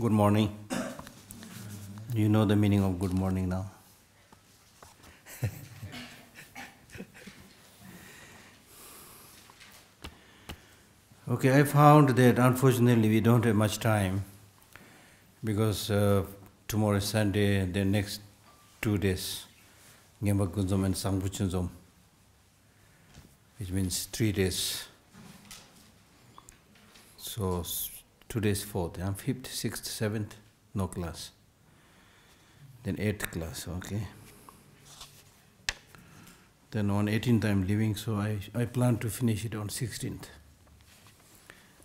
Good morning. You know the meaning of good morning now. Okay, I found that unfortunately we don't have much time because tomorrow is Sunday, the next 2 days, Ngemba Gunzom and Sangbuchunzom, which means 3 days. So today's 4th, 5th, 6th, 7th, no class. Then 8th class, okay. Then on 18th I'm leaving, so I plan to finish it on 16th.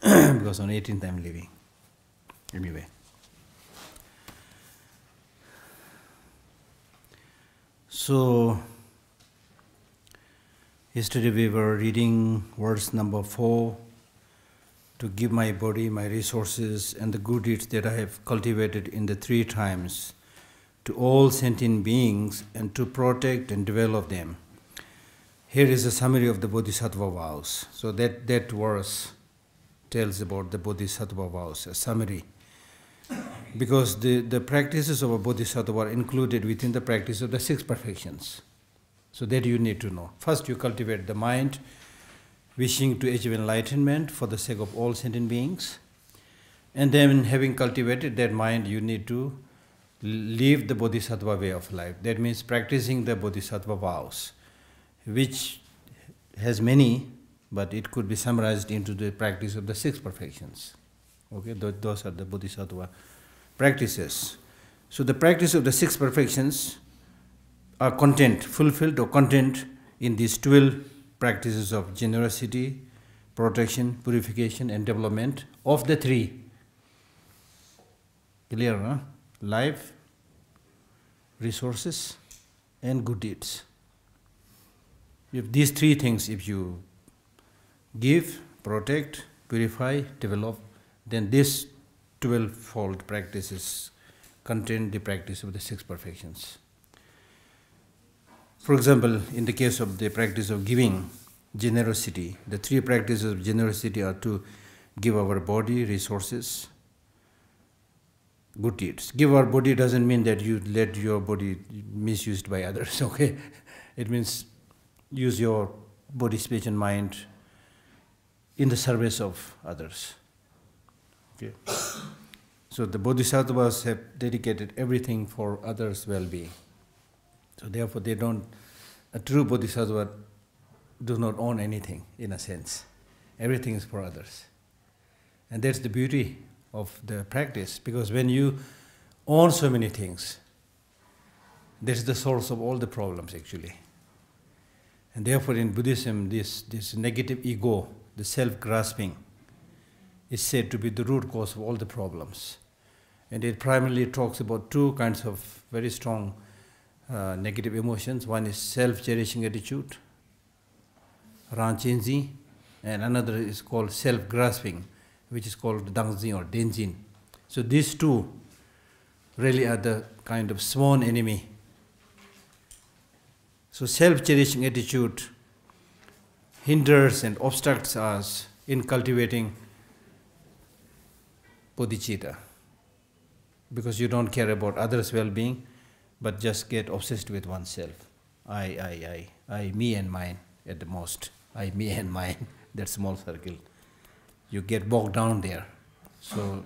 Because on 18th I'm leaving. Anyway. So, yesterday we were reading verse number 4, to give my body, my resources, and the good deeds that I have cultivated in the 3 times to all sentient beings and to protect and develop them. Here is a summary of the Bodhisattva vows. So that verse tells about the Bodhisattva vows, a summary. Because the practices of a Bodhisattva are included within the practice of the 6 perfections. So that you need to know. First you cultivate the mind, wishing to achieve enlightenment for the sake of all sentient beings. And then having cultivated that mind, you need to live the Bodhisattva way of life. That means practicing the Bodhisattva vows, which has many, but it could be summarized into the practice of the 6 perfections. Okay, those are the Bodhisattva practices. So the practice of the 6 perfections are fulfilled or content in these 12 practices of generosity, protection, purification, and development of the 3. Clear, huh? Life, resources, and good deeds. If these 3 things, if you give, protect, purify, develop, then these 12-fold practices contain the practice of the 6 perfections. For example, in the case of the practice of giving, generosity, the 3 practices of generosity are to give our body, resources, good deeds. Give our body doesn't mean that you let your body misused by others, okay? It means use your body, speech and mind in the service of others. Okay. So the Bodhisattvas have dedicated everything for others' well-being. So therefore a true Bodhisattva does not own anything, in a sense. Everything is for others. And that's the beauty of the practice, because when you own so many things, that's the source of all the problems actually. And therefore in Buddhism, this negative ego, the self-grasping, is said to be the root cause of all the problems. And it primarily talks about 2 kinds of very strong negative emotions. One is self-cherishing attitude, ranchenzi, and another is called self-grasping, which is called dangzi or denjin. So these 2 really are the kind of sworn enemy. So self-cherishing attitude hinders and obstructs us in cultivating bodhicitta, because you don't care about others' well-being, but just get obsessed with oneself. I, me and mine at the most. I, me and mine, that small circle. You get bogged down there. So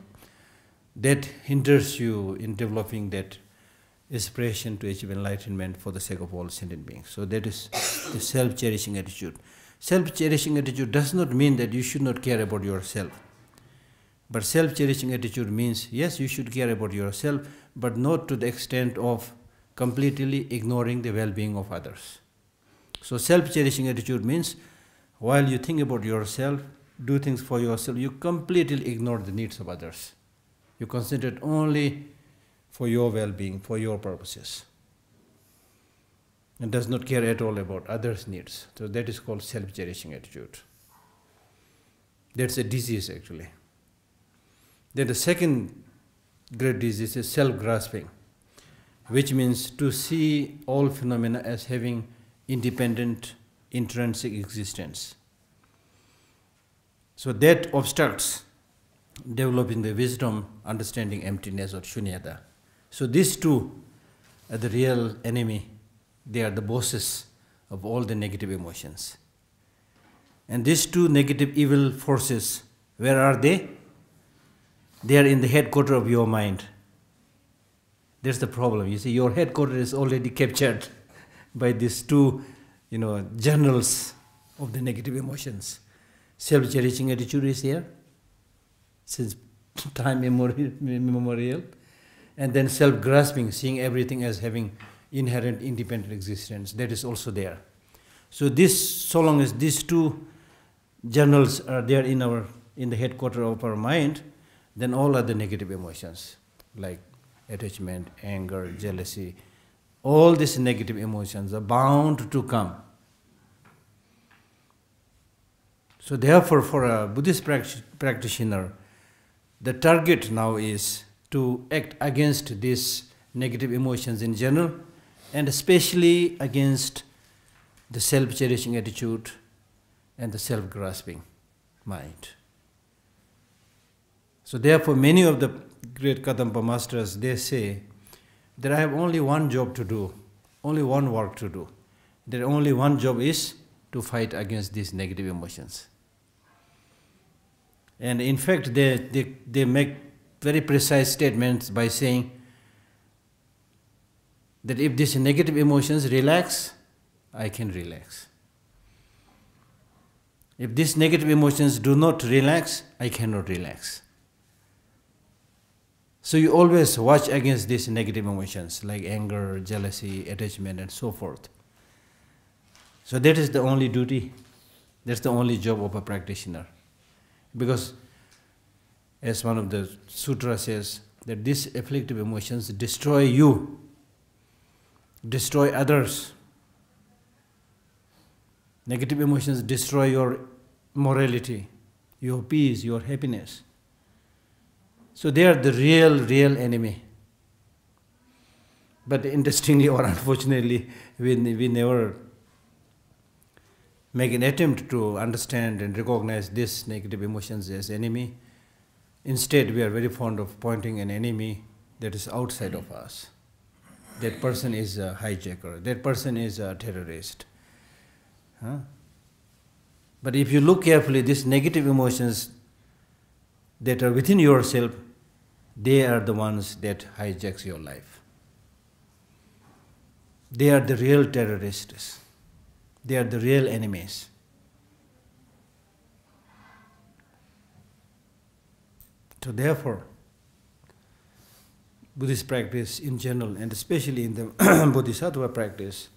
that hinders you in developing that aspiration to achieve enlightenment for the sake of all sentient beings. So that is the self-cherishing attitude. Self-cherishing attitude does not mean that you should not care about yourself. But self-cherishing attitude means, yes, you should care about yourself, but not to the extent of completely ignoring the well-being of others. So self-cherishing attitude means, while you think about yourself, do things for yourself, you completely ignore the needs of others. You concentrate only for your well-being, for your purposes. And does not care at all about others' needs. So that is called self-cherishing attitude. That's a disease actually. Then the second great disease is self-grasping, which means to see all phenomena as having independent, intrinsic existence. So that obstructs developing the wisdom, understanding emptiness or shunyata. So these two are the real enemy. They are the bosses of all the negative emotions. And these two negative evil forces, where are they? They are in the headquarters of your mind. That's the problem. You see, your headquarters is already captured by these two, generals of the negative emotions. Self-cherishing attitude is here, since time immemorial. And then self-grasping, seeing everything as having inherent independent existence, that is also there. So so long as these two generals are there in the headquarters of our mind, then all other negative emotions, like attachment, anger, jealousy, all these negative emotions are bound to come. So therefore, for a Buddhist practitioner, the target now is to act against these negative emotions in general, and especially against the self-cherishing attitude and the self-grasping mind. So therefore, many of the great Kadampa masters, they say that I have only one job to do, only one work to do. Their only one job is to fight against these negative emotions. And in fact, they make very precise statements by saying that if these negative emotions relax, I can relax. If these negative emotions do not relax, I cannot relax. So you always watch against these negative emotions like anger, jealousy, attachment, and so forth. So that is the only duty, that's the only job of a practitioner. Because as one of the sutras says, that these afflictive emotions destroy you, destroy others. Negative emotions destroy your morality, your peace, your happiness. So they are the real enemy. But interestingly or unfortunately, we never make an attempt to understand and recognize these negative emotions as enemy. Instead, we are very fond of pointing an enemy that is outside of us. That person is a hijacker, that person is a terrorist. But if you look carefully, these negative emotions that are within yourself, they are the ones that hijacks your life. They are the real terrorists. They are the real enemies. So therefore, Buddhist practice in general, and especially in the Bodhisattva practice,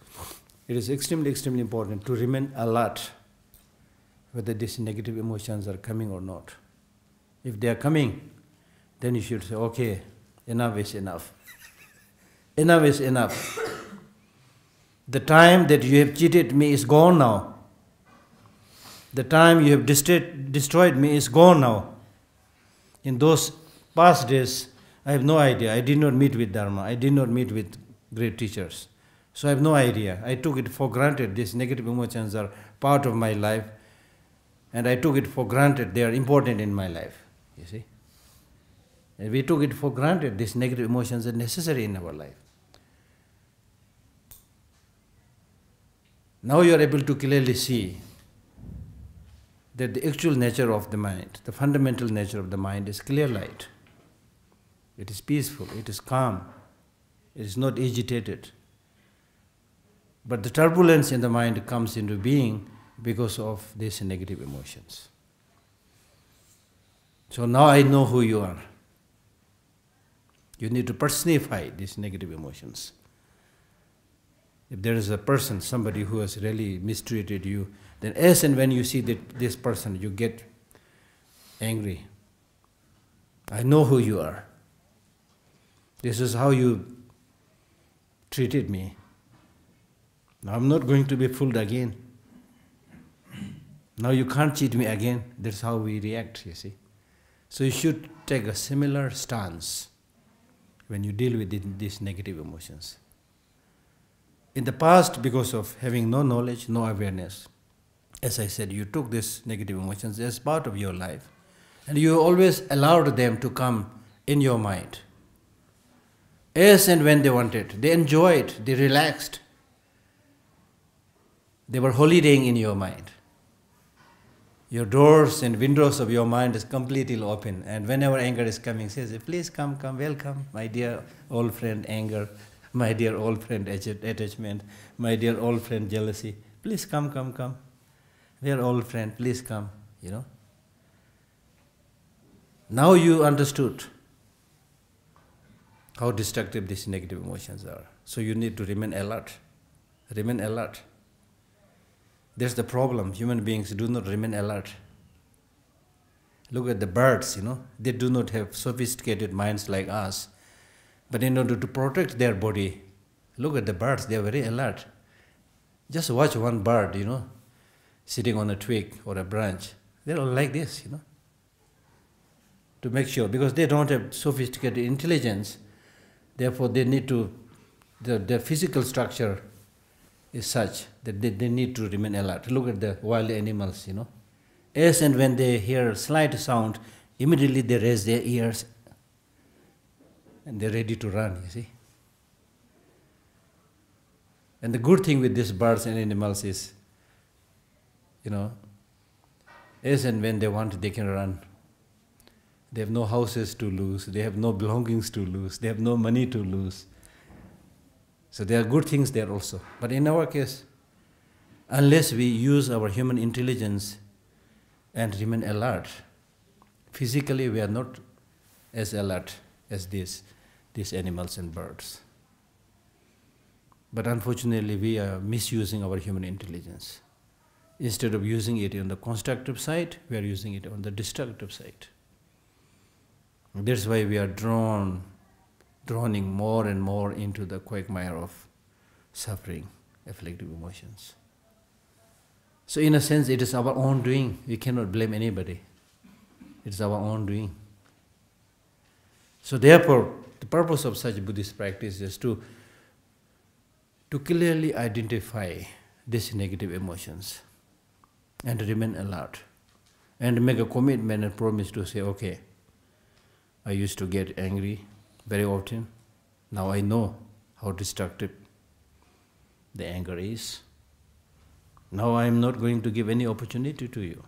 it is extremely important to remain alert whether these negative emotions are coming or not. If they are coming, then you should say, okay, enough is enough. Enough is enough. The time that you have cheated me is gone now. The time you have destroyed me is gone now. In those past days, I have no idea. I did not meet with Dharma. I did not meet with great teachers. So I have no idea. I took it for granted. These negative emotions are part of my life. And I took it for granted. They are important in my life. You see? And we took it for granted. These negative emotions are necessary in our life. Now you are able to clearly see that the actual nature of the mind, the fundamental nature of the mind is clear light. It is peaceful, it is calm, it is not agitated. But the turbulence in the mind comes into being because of these negative emotions. So now I know who you are. You need to personify these negative emotions. If there is a person, somebody who has really mistreated you, then as and when you see this person, you get angry. I know who you are. This is how you treated me. Now I'm not going to be fooled again. Now you can't cheat me again. That's how we react, you see. So you should take a similar stance when you deal with these negative emotions. In the past, because of having no knowledge, no awareness, as I said, you took these negative emotions as part of your life. And you always allowed them to come in your mind. As and when they wanted. They enjoyed, they relaxed. They were holidaying in your mind. Your doors and windows of your mind is completely open. And whenever anger is coming, says, please come, welcome, my dear old friend anger, my dear old friend attachment, my dear old friend jealousy. Please come. We are old friend, please come, Now you understood how destructive these negative emotions are. So you need to remain alert. Remain alert. That's the problem. Human beings do not remain alert. Look at the birds, They do not have sophisticated minds like us. But in order to protect their body, look at the birds, they are very alert. Just watch one bird, sitting on a twig or a branch. They're all like this, to make sure, because they don't have sophisticated intelligence. Therefore, they need to, their physical structure is such that they need to remain alert. Look at the wild animals, As and when they hear slight sound, immediately they raise their ears and they're ready to run, you see. And the good thing with these birds and animals is, as and when they want, they can run. They have no houses to lose, they have no belongings to lose, they have no money to lose. So there are good things there also. But in our case, unless we use our human intelligence and remain alert, physically we are not as alert as these animals and birds. But unfortunately, we are misusing our human intelligence. Instead of using it on the constructive side, we are using it on the destructive side. That's why we are drowning more and more into the quagmire of suffering, afflictive emotions. So in a sense, it is our own doing. We cannot blame anybody. It's our own doing. So therefore, the purpose of such Buddhist practice is to clearly identify these negative emotions and remain alert and make a commitment and promise to say, okay, I used to get angry very often. Now I know how destructive the anger is. Now I am not going to give any opportunity to you.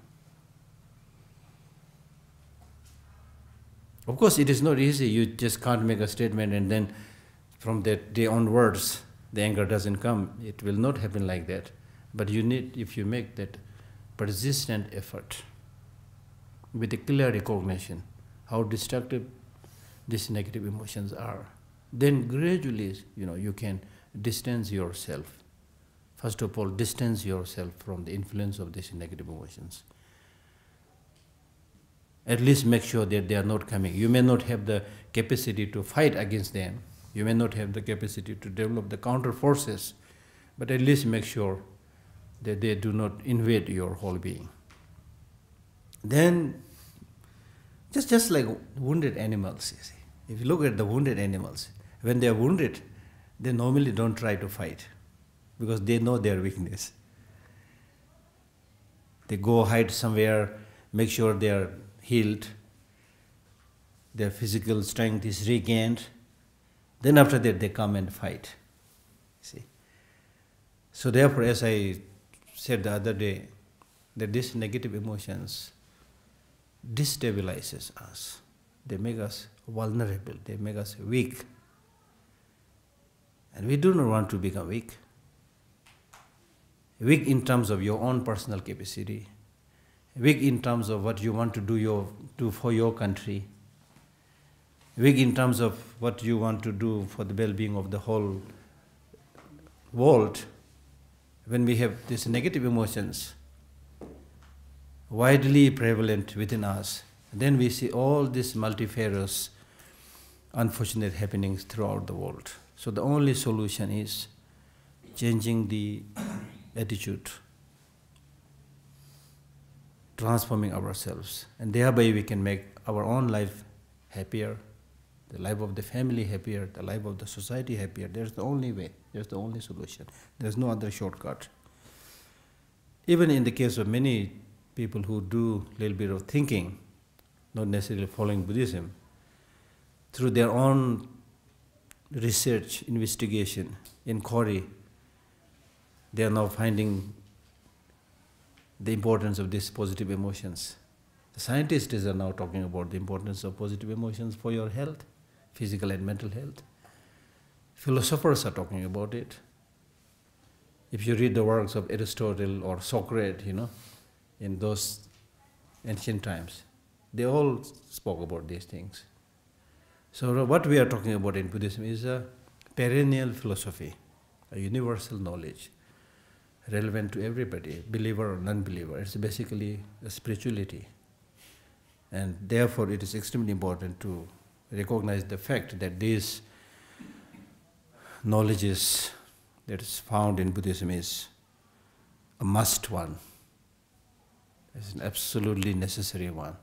Of course, it is not easy. You just can't make a statement and then from that day onwards, the anger doesn't come. It will not happen like that. But you need, if you make that persistent effort with a clear recognition how destructive these negative emotions are, then gradually, you can distance yourself. First of all, distance yourself from the influence of these negative emotions. At least make sure that they are not coming. You may not have the capacity to fight against them. You may not have the capacity to develop the counter forces, but at least make sure that they do not invade your whole being. Then, just like wounded animals, you see. If you look at the wounded animals, when they are wounded, they normally don't try to fight because they know their weakness. They go hide somewhere, make sure they are healed, their physical strength is regained. Then after that they come and fight. See. So therefore, as I said the other day, that these negative emotions destabilizes us. They make us vulnerable, they make us weak. And we do not want to become weak. Weak in terms of your own personal capacity, weak in terms of what you want to do for your country, weak in terms of what you want to do for the well-being of the whole world. When we have these negative emotions widely prevalent within us, then we see all these multifarious, unfortunate happenings throughout the world. So the only solution is changing the attitude, transforming ourselves, and thereby we can make our own life happier, the life of the family happier, the life of the society happier. There's the only way, there's the only solution. There's no other shortcut. Even in the case of many people who do a little bit of thinking, not necessarily following Buddhism, through their own research, investigation, inquiry, they are now finding the importance of these positive emotions. The scientists are now talking about the importance of positive emotions for your health, physical and mental health. Philosophers are talking about it. If you read the works of Aristotle or Socrates, in those ancient times, they all spoke about these things. So what we are talking about in Buddhism is a perennial philosophy, a universal knowledge, relevant to everybody, believer or non-believer. It's basically a spirituality. And therefore it is extremely important to recognize the fact that this knowledge that is found in Buddhism is a must one. It's an absolutely necessary one,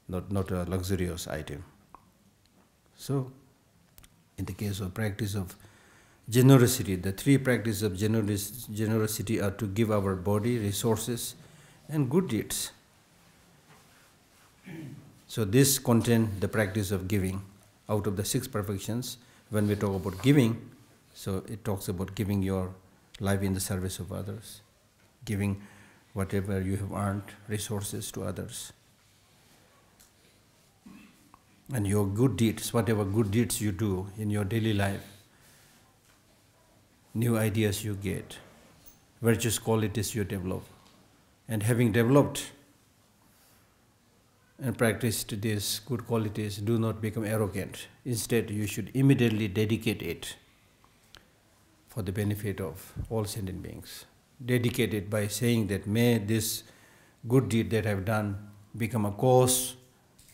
not a luxurious item. So, in the case of practice of generosity, the three practices of generosity are to give our body, resources, and good deeds. So this contains the practice of giving. Out of the 6 perfections, when we talk about giving, so it talks about giving your life in the service of others, giving whatever you have earned, resources to others. And your good deeds, whatever good deeds you do in your daily life, new ideas you get, virtuous qualities you develop, and having developed and practiced these good qualities, do not become arrogant. Instead, you should immediately dedicate it for the benefit of all sentient beings. Dedicate it by saying that may this good deed that I have done become a cause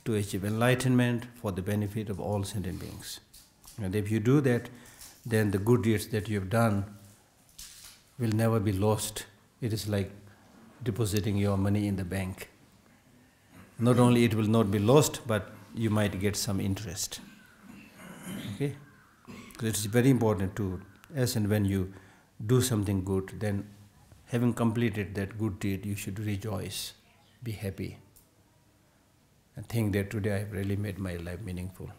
to achieve enlightenment for the benefit of all sentient beings. And if you do that, then the good deeds that you have done will never be lost. It is like depositing your money in the bank. Not only it will not be lost, but you might get some interest. Okay? So it's very important to, as and when you do something good, then having completed that good deed, you should rejoice, be happy, and think that today I have really made my life meaningful.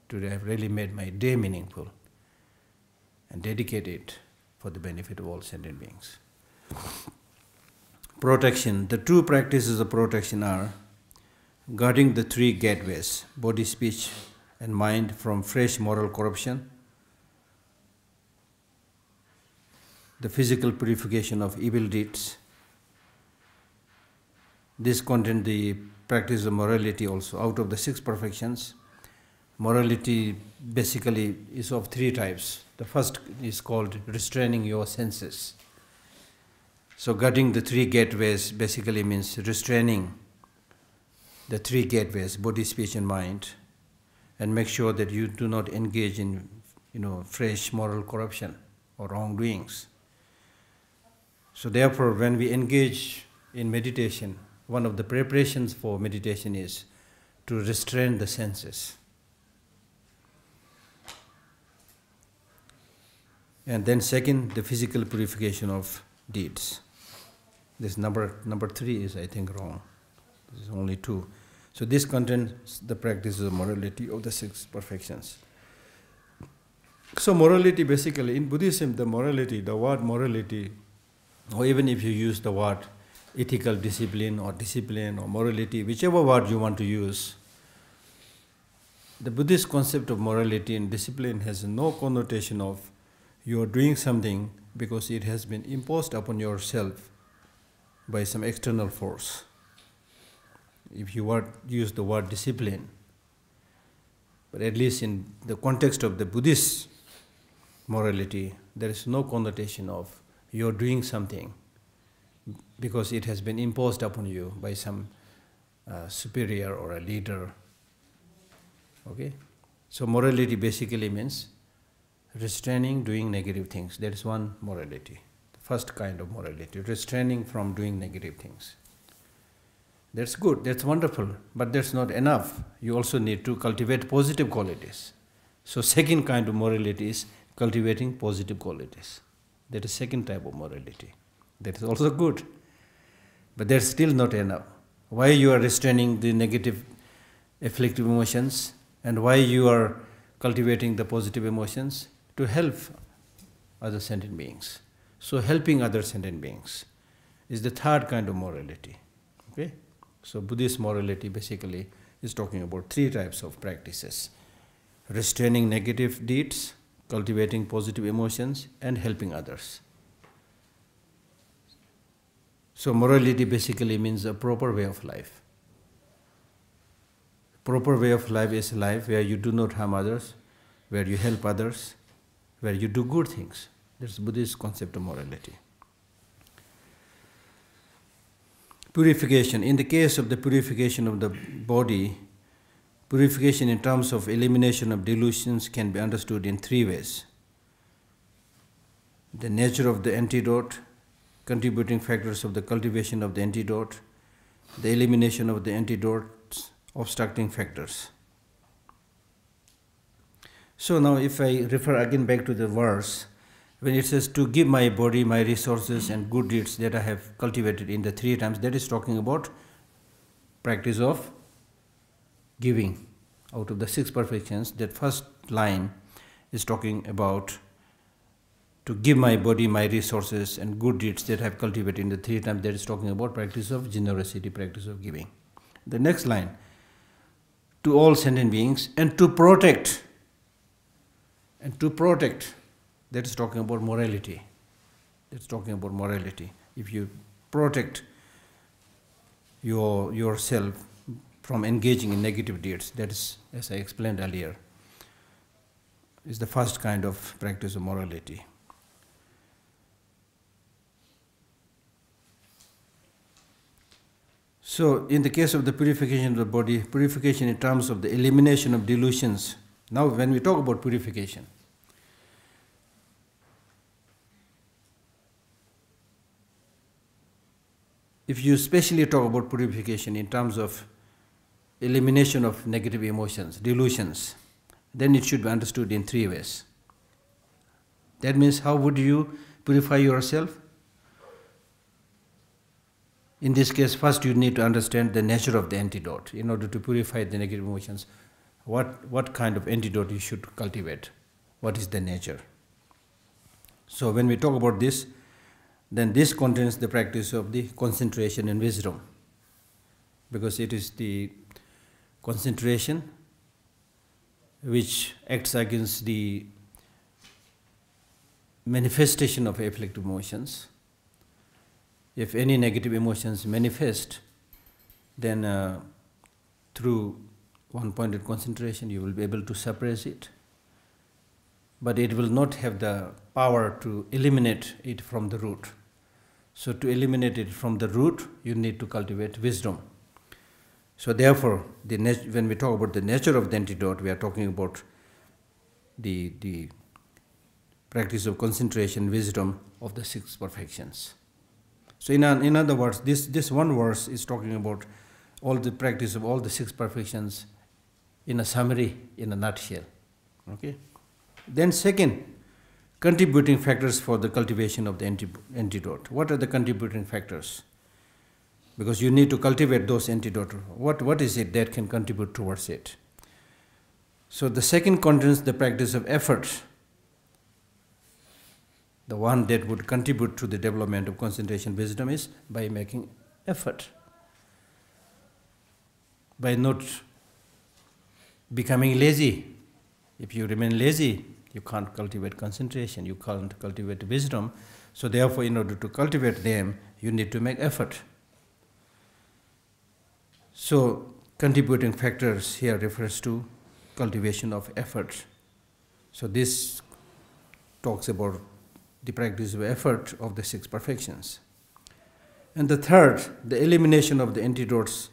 Today I have really made my day meaningful, and dedicate it for the benefit of all sentient beings. Protection. The two practices of protection are guarding the 3 gateways, body, speech, and mind, from fresh moral corruption, the physical purification of evil deeds. This contains the practice of morality also. Out of the 6 perfections, morality basically is of 3 types. The first is called restraining your senses. So guarding the 3 gateways basically means restraining the 3 gateways, body, speech, and mind, and make sure that you do not engage in fresh moral corruption or wrongdoings. So therefore, when we engage in meditation, one of the preparations for meditation is to restrain the senses. And then second, the physical purification of deeds. This number 3 is, I think, wrong. This is only 2. So this contains the practice of morality of the 6 perfections. So morality basically, in Buddhism, the word morality, or even if you use the word ethical discipline or morality, whichever word you want to use, the Buddhist concept of morality and discipline has no connotation of you are doing something because it has been imposed upon yourself by some external force. If you use the word discipline, but at least in the context of the Buddhist morality, there is no connotation of you are doing something because it has been imposed upon you by some superior or a leader. Okay? So morality basically means restraining doing negative things. That is one morality, the first kind of morality, restraining from doing negative things. That's good, that's wonderful, but that's not enough. You also need to cultivate positive qualities. So second kind of morality is cultivating positive qualities. That is second type of morality. That is also good, but that's still not enough. why you are restraining the negative afflictive emotions, and why you are cultivating the positive emotions to help other sentient beings. So helping other sentient beings is the third kind of morality. Okay? So Buddhist morality basically is talking about three types of practices: restraining negative deeds, cultivating positive emotions, and helping others. So morality basically means a proper way of life. Proper way of life is a life where you do not harm others, where you help others, where you do good things. That's Buddhist concept of morality. Purification. In the case of the purification of the body, purification in terms of elimination of delusions can be understood in three ways: the nature of the antidote, contributing factors of the cultivation of the antidote, the elimination of the antidote's obstructing factors. So now if I refer again back to the verse, when it says to give my body, my resources and good deeds that I have cultivated in the three times, that is talking about practice of giving. Out of the six perfections, that first line is talking about to give my body, my resources and good deeds that I have cultivated in the three times, that is talking about practice of generosity, practice of giving. The next line, to all sentient beings and to protect. And to protect, that is talking about morality. That's talking about morality. If you protect yourself from engaging in negative deeds, that is, as I explained earlier, is the first kind of practice of morality. So, in the case of the purification of the body, purification in terms of the elimination of delusions. Now, when we talk about purification, if you especially talk about purification in terms of elimination of negative emotions, delusions, then it should be understood in three ways. That means, how would you purify yourself? In this case, first you need to understand the nature of the antidote. In order to purify the negative emotions, what kind of antidote you should cultivate? What is the nature? So when we talk about this, then this contains the practice of the concentration and wisdom, because it is the concentration which acts against the manifestation of afflictive emotions. If any negative emotions manifest, then through one-pointed concentration you will be able to suppress it, but it will not have the power to eliminate it from the root. So to eliminate it from the root, you need to cultivate wisdom. So therefore, when we talk about the nature of the antidote, we are talking about the practice of concentration, wisdom of the six perfections. So in other words, this one verse is talking about all the practice of all the six perfections in a summary, in a nutshell. Okay. Then second, contributing factors for the cultivation of the antidote. What are the contributing factors? Because you need to cultivate those antidotes. What is it that can contribute towards it? So the second contains the practice of effort. The one that would contribute to the development of concentration wisdom is by making effort. By not becoming lazy. If you remain lazy, you can't cultivate concentration, you can't cultivate wisdom. So therefore, in order to cultivate them, you need to make effort. So contributing factors here refers to cultivation of effort. So this talks about the practice of effort of the six perfections. And the third, the elimination of the antidotes,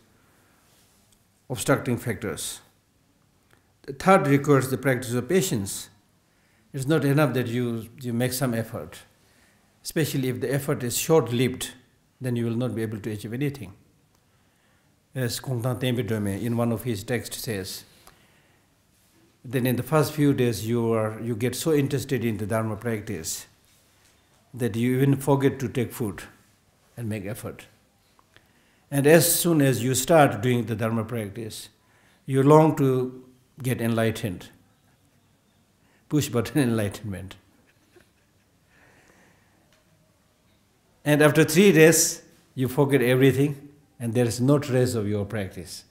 obstructing factors. The third requires the practice of patience. It's not enough that you make some effort. Especially if the effort is short-lived, then you will not be able to achieve anything. As Kongtan Tenpa Dome in one of his texts says, then in the first few days you get so interested in the Dharma practice that you even forget to take food and make effort. And as soon as you start doing the Dharma practice, you long to get enlightened. Push button enlightenment. And after 3 days, you forget everything, and there is no trace of your practice.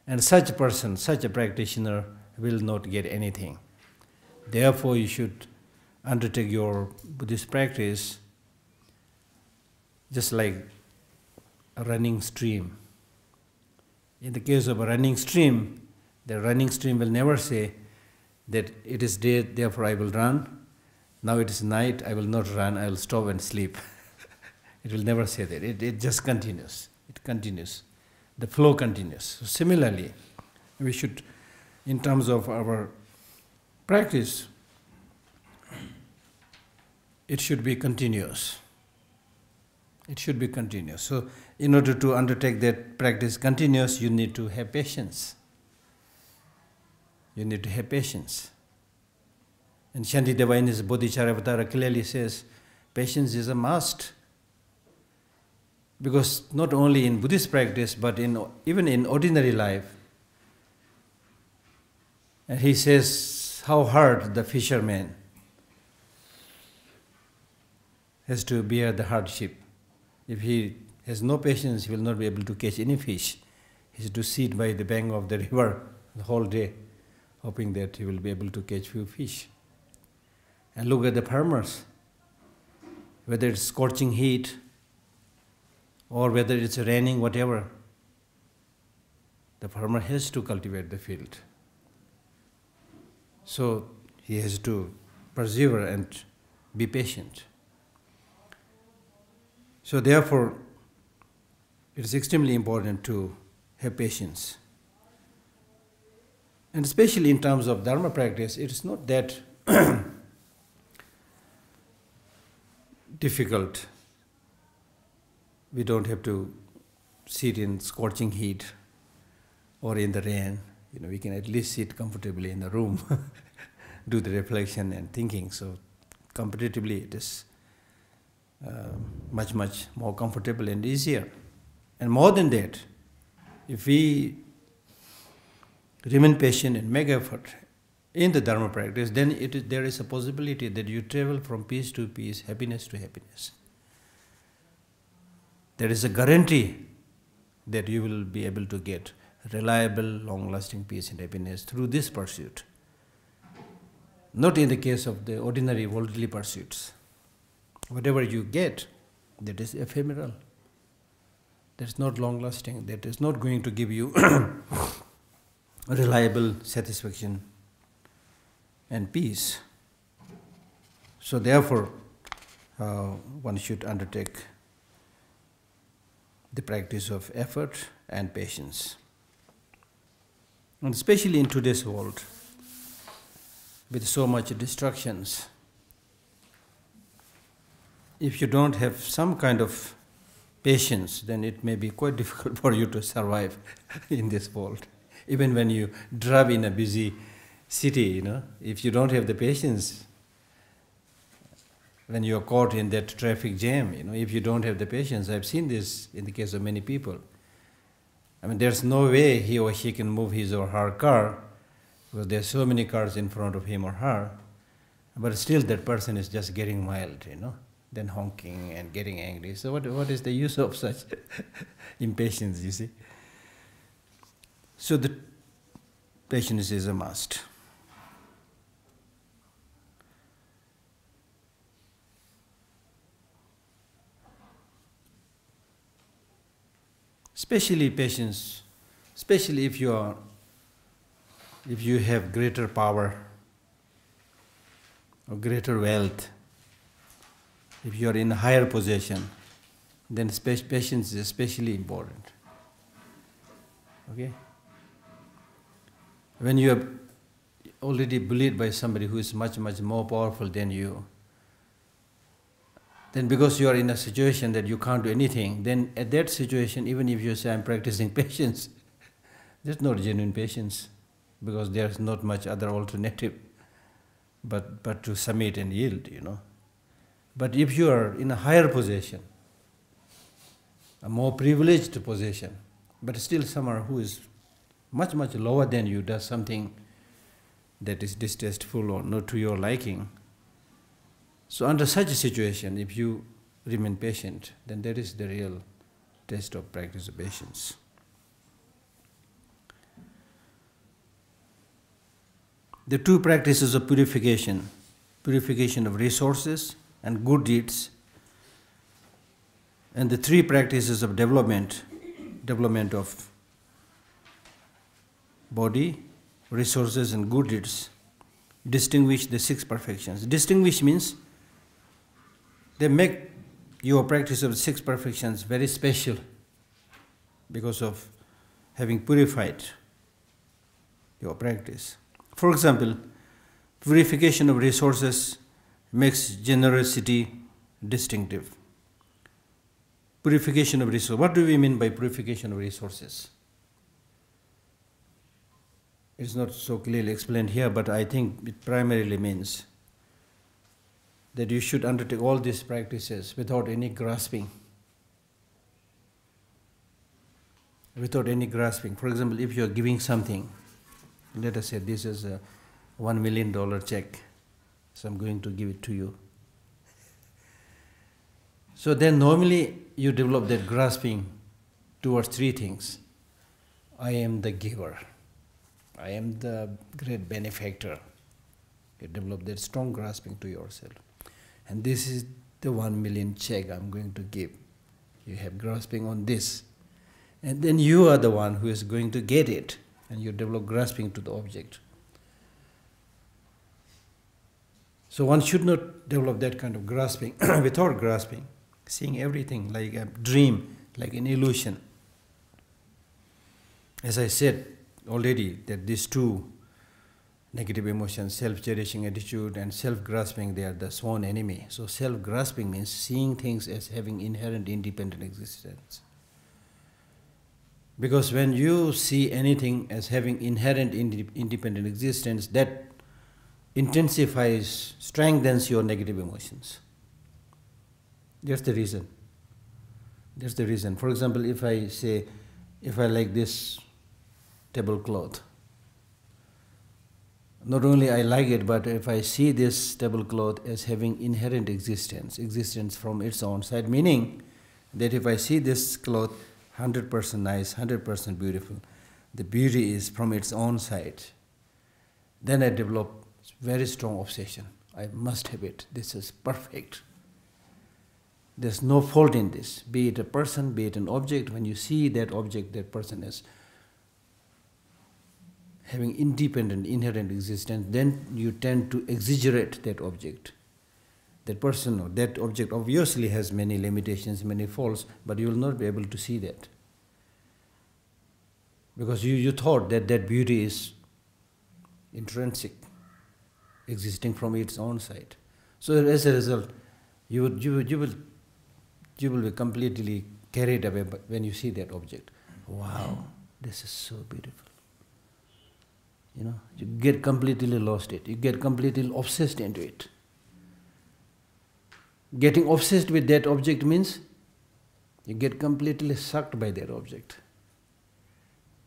And such a person, such a practitioner, will not get anything. Therefore, you should undertake your Buddhist practice just like a running stream. In the case of a running stream, the running stream will never say that it is day, therefore I will run. Now it is night, I will not run, I will stop and sleep. It will never say that. It just continues. It continues. The flow continues. So similarly, we should, in terms of our practice, it should be continuous. It should be continuous. So in order to undertake that practice continuous, you need to have patience. You need to have patience. And Shantideva in his Bodhicharyavatara clearly says, patience is a must. Because not only in Buddhist practice, but even in ordinary life, and he says how hard the fisherman has to bear the hardship. If he has no patience, he will not be able to catch any fish. He has to sit by the bank of the river the whole day, hoping that he will be able to catch few fish. And look at the farmers, whether it's scorching heat or whether it's raining, whatever, the farmer has to cultivate the field. So he has to persevere and be patient. So therefore, it is extremely important to have patience. And especially in terms of Dharma practice, it is not that difficult. We don't have to sit in scorching heat or in the rain. We can at least sit comfortably in the room, do the reflection and thinking. So comparatively, it is much more comfortable and easier. And more than that, if we remain patient and make effort in the Dharma practice, then there is a possibility that you travel from peace to peace, happiness to happiness. There is a guarantee that you will be able to get reliable, long-lasting peace and happiness through this pursuit. Not in the case of the ordinary worldly pursuits. Whatever you get, that is ephemeral. That is not long-lasting. That is not going to give you reliable satisfaction and peace. So therefore, one should undertake the practice of effort and patience. And especially in today's world, with so much distractions, if you don't have some kind of patience, then it may be quite difficult for you to survive in this world. Even when you drive in a busy city, if you don't have the patience, when you are caught in that traffic jam, if you don't have the patience, I've seen this in the case of many people. I mean, there's no way he or she can move his or her car because there are so many cars in front of him or her, but still that person is just getting mild, then honking and getting angry. So what is the use of such impatience, you see? So the patience is a must. Especially patience, especially if you have greater power or greater wealth, if you are in a higher position, then patience is especially important. Okay? When you are already bullied by somebody who is much more powerful than you, then because you are in a situation that you can't do anything, then at that situation, even if you say, I'm practicing patience, there's not genuine patience, because there's not much other alternative but to submit and yield, But if you are in a higher position, a more privileged position, but still someone who is much, much lower than you does something that is distasteful or not to your liking. So under such a situation, if you remain patient, then that is the real test of practice of patience. The two practices of purification of resources and good deeds, and the three practices of development of body, resources and good deeds, distinguish the six perfections. Distinguish means they make your practice of six perfections very special because of having purified your practice. For example, purification of resources makes generosity distinctive. Purification of resources. What do we mean by purification of resources? It's not so clearly explained here, but I think it primarily means that you should undertake all these practices without any grasping. Without any grasping. For example, if you are giving something, let us say this is a $1 million check, so I'm going to give it to you. So then normally you develop that grasping towards three things. I am the giver. I am the great benefactor. You develop that strong grasping to yourself. And this is the 1 million check I'm going to give. You have grasping on this. And then you are the one who is going to get it. And you develop grasping to the object. So one should not develop that kind of grasping without grasping. Seeing everything like a dream, like an illusion. As I said already, that these two negative emotions, self-cherishing attitude and self-grasping, they are the sworn enemy. So self-grasping means seeing things as having inherent independent existence. Because when you see anything as having inherent independent existence, that intensifies, strengthens your negative emotions. That's the reason. That's the reason. For example, if I say, if I like this tablecloth, not only I like it, but if I see this tablecloth as having inherent existence from its own side, meaning that if I see this cloth 100% nice, 100% beautiful, the beauty is from its own side, then I develop very strong obsession. I must have it. This is perfect. There's no fault in this. Be it a person, be it an object. When you see that object, that person is having independent, inherent existence, then you tend to exaggerate that object. That person or that object obviously has many limitations, many faults, but you will not be able to see that. Because you thought that that beauty is intrinsic, existing from its own side. So as a result, you will be completely carried away when you see that object. Wow, this is so beautiful. You know, you get completely lost it. You get completely obsessed into it. Getting obsessed with that object means you get completely sucked by that object.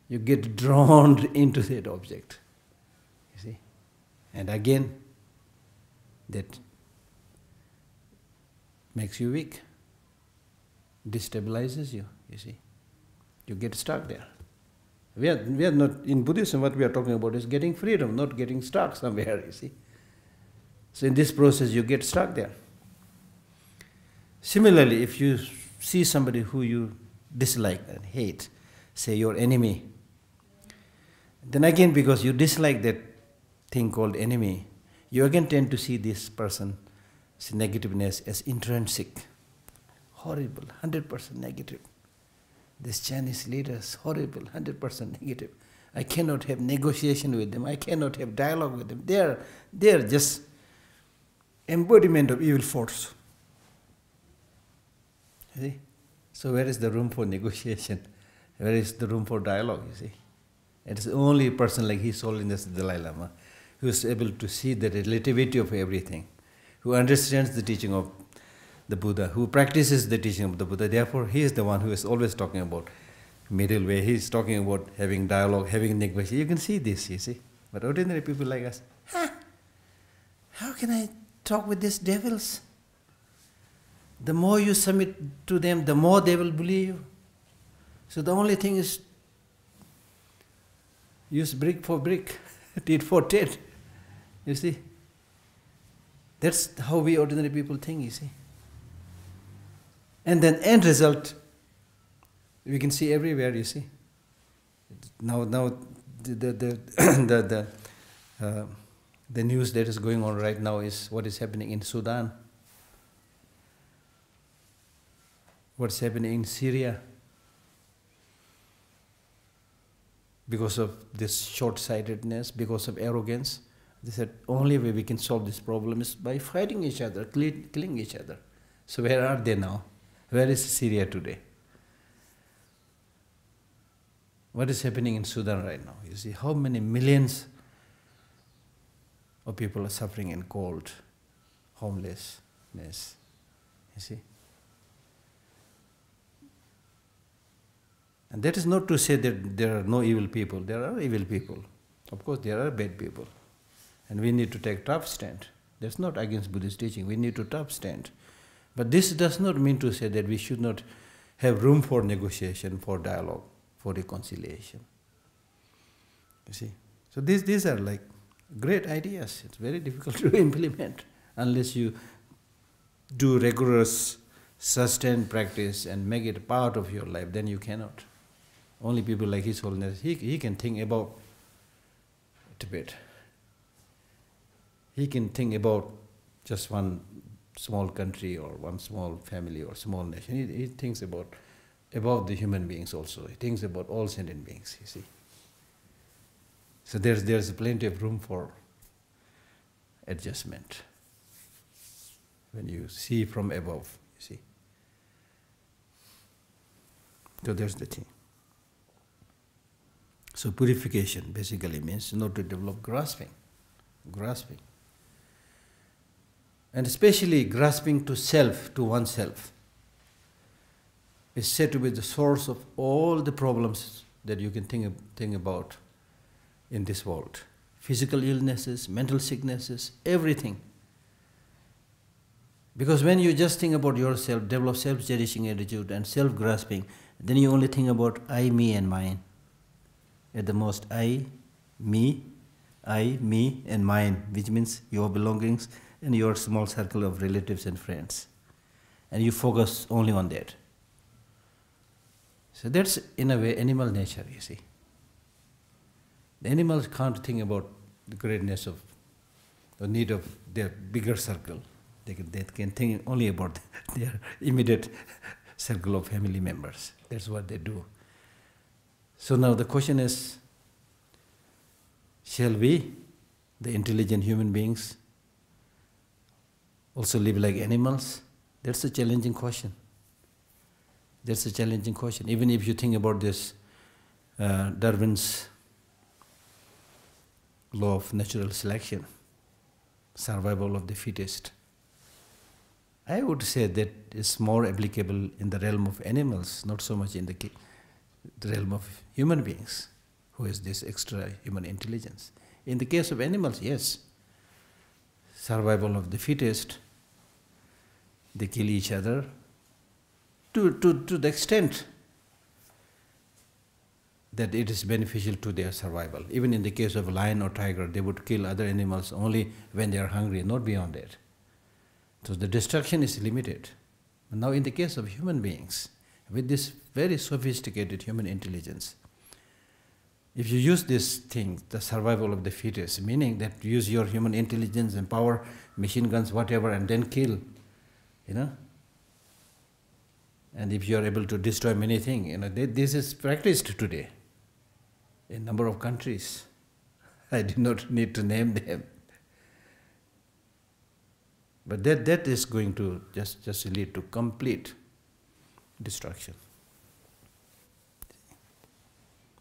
You get drawn into that object. You see? And again, that makes you weak. Destabilizes you, you see. You get stuck there. We are not, in Buddhism, what we are talking about is getting freedom, not getting stuck somewhere, you see. So in this process, you get stuck there. Similarly, if you see somebody who you dislike and hate, say your enemy, then again, because you dislike that thing called enemy, you again tend to see this person's negativeness as intrinsic. Horrible, 100% negative. This Chinese leader is horrible, 100% negative. I cannot have negotiation with them. I cannot have dialogue with them. They are just embodiment of evil force. You see? So where is the room for negotiation? Where is the room for dialogue, you see? It is only a person like His Holiness the Dalai Lama who is able to see the relativity of everything, who understands the teaching of the Buddha, who practices the teaching of the Buddha. Therefore, he is the one who is always talking about middle way. He is talking about having dialogue, having negotiation. You can see this, you see. But ordinary people like us, how can I talk with these devils? The more you submit to them, the more they will believe you. So the only thing is use brick for brick, tit for tat. You see? That's how we ordinary people think, you see. And then end result, we can see everywhere, you see. Now the news that is going on right now is what is happening in Sudan, what's happening in Syria. Because of this short-sightedness, because of arrogance, they said only way we can solve this problem is by fighting each other, killing each other. So where are they now? Where is Syria today? What is happening in Sudan right now? You see how many millions of people are suffering in cold, homelessness. You see? And that is not to say that there are no evil people. There are evil people. Of course, there are bad people. And we need to take tough stand. That's not against Buddhist teaching. We need to tough stand. But this does not mean to say that we should not have room for negotiation, for dialogue, for reconciliation. You see? So these are like great ideas. It's very difficult to implement unless you do rigorous, sustained practice and make it part of your life. Then you cannot. Only people like His Holiness, he can think about Tibet. He can think about just one small country or one small family or small nation. He thinks about the human beings also. He thinks about all sentient beings, you see. So there's plenty of room for adjustment when you see from above, you see. So there's the thing. So purification basically means not to develop grasping. And especially grasping to self, to oneself, is said to be the source of all the problems that you can think about in this world. Physical illnesses, mental sicknesses, everything. Because when you just think about yourself, develop self-cherishing attitude and self-grasping, then you only think about I, me and mine. At the most, I, me, and mine, which means your belongings and your small circle of relatives and friends. And you focus only on that. So that's, in a way, animal nature, you see. The animals can't think about the greatness of, the need of their bigger circle. They can think only about their immediate circle of family members. That's what they do. So now the question is, shall we, the intelligent human beings, also live like animals? That's a challenging question. That's a challenging question. Even if you think about this, Darwin's law of natural selection, survival of the fittest, I would say that is more applicable in the realm of animals, not so much in the realm of human beings, who has this extra human intelligence. In the case of animals, yes, survival of the fittest, they kill each other to the extent that it is beneficial to their survival. Even in the case of a lion or tiger, they would kill other animals only when they are hungry, not beyond that. So the destruction is limited. Now in the case of human beings, with this very sophisticated human intelligence, if you use this thing, the survival of the fittest, meaning that you use your human intelligence and power, machine guns, whatever, and then kill, you know. And if you are able to destroy many things, you know, this is practiced today in a number of countries. I do not need to name them. But that is going to just lead to complete destruction.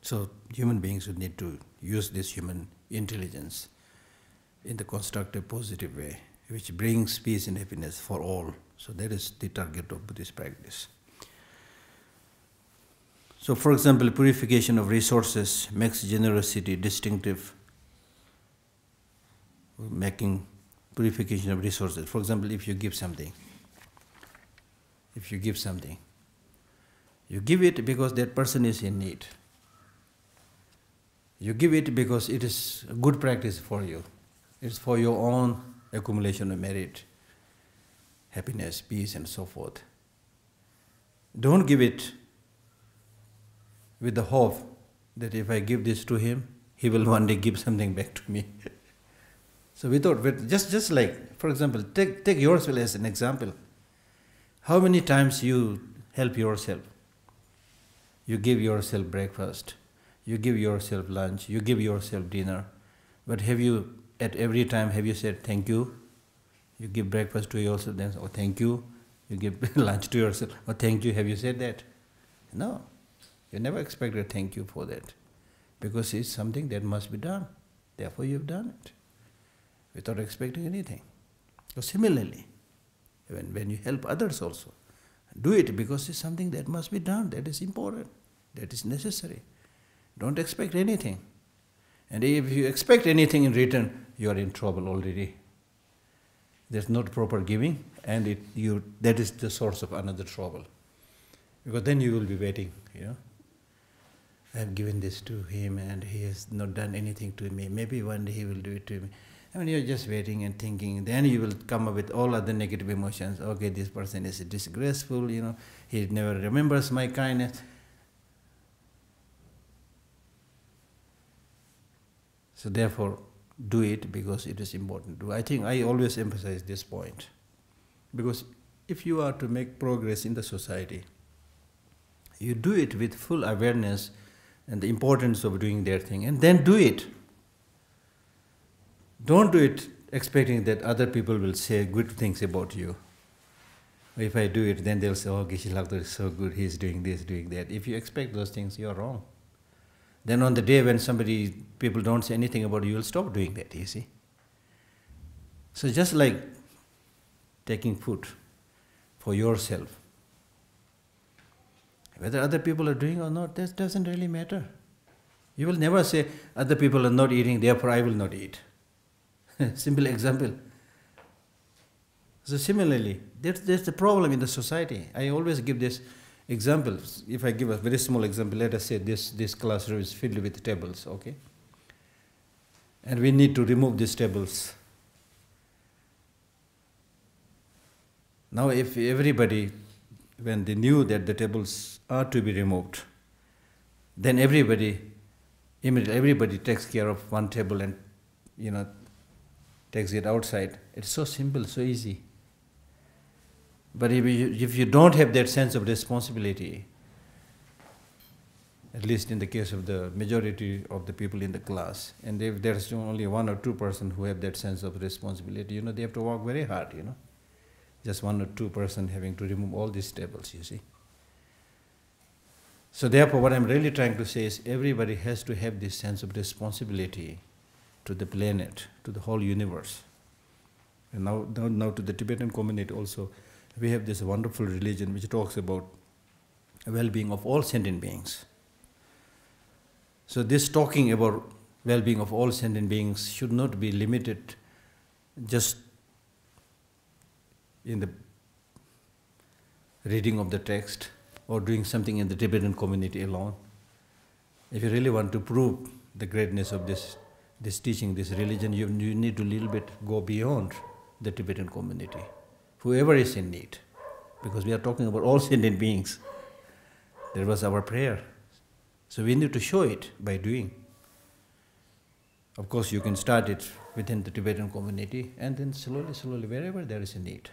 So human beings would need to use this human intelligence in the constructive, positive way, which brings peace and happiness for all. So that is the target of Buddhist practice. So for example, purification of resources makes generosity distinctive, making purification of resources. For example, if you give something, you give it because that person is in need. You give it because it is a good practice for you. It's for your own accumulation of merit, happiness, peace, and so forth. Don't give it with the hope that if I give this to him, he will one day give something back to me. So just like, for example, take yourself as an example. How many times you help yourself? You give yourself breakfast, you give yourself lunch, you give yourself dinner, but at every time have you said thank you? You give breakfast to yourself, then oh thank you. You give lunch to yourself, oh thank you. Have you said that? No. You never expect a thank you for that, because it's something that must be done. Therefore you've done it, without expecting anything. So similarly, when you help others also, do it because it's something that must be done, that is important, that is necessary. Don't expect anything. And if you expect anything in return, you are in trouble already. There's not proper giving, and that is the source of another trouble. Because then you will be waiting, I have given this to him and he has not done anything to me. Maybe one day he will do it to me. You're just waiting and thinking. Then you will come up with all other negative emotions. Okay, this person is disgraceful, he never remembers my kindness. So therefore, do it because it is important to do. I think I always emphasize this point. Because if you are to make progress in the society, you do it with full awareness and the importance of doing their thing, and then do it. Don't do it expecting that other people will say good things about you. If I do it, then they'll say, oh, Geshe Lhakdor is so good, he's doing this, doing that. If you expect those things, you're wrong. Then on the day when people don't say anything about you, you'll stop doing that, you see. So just like taking food for yourself, whether other people are doing or not, that doesn't really matter. You will never say, other people are not eating, therefore I will not eat. Simple example. So similarly, that's the problem in the society. I always give this example. If I give a very small example, let us say this classroom is filled with tables, okay? And we need to remove these tables. Now if everybody, when they knew that the tables are to be removed, then everybody takes care of one table and, takes it outside. It's so simple, so easy. But if you don't have that sense of responsibility, at least in the case of the majority of the people in the class, and if there's only 1 or 2 persons who have that sense of responsibility, they have to work very hard, Just 1 or 2 persons having to remove all these tables, you see. So therefore, what I'm really trying to say is everybody has to have this sense of responsibility to the planet, to the whole universe. And now to the Tibetan community also, we have this wonderful religion which talks about well-being of all sentient beings. So this talking about well-being of all sentient beings should not be limited just in the reading of the text or doing something in the Tibetan community alone. If you really want to prove the greatness of this teaching, this religion, you need to a little bit go beyond the Tibetan community. Whoever is in need, because we are talking about all sentient beings. That was our prayer. So we need to show it by doing. Of course, you can start it within the Tibetan community and then slowly, wherever there is a need.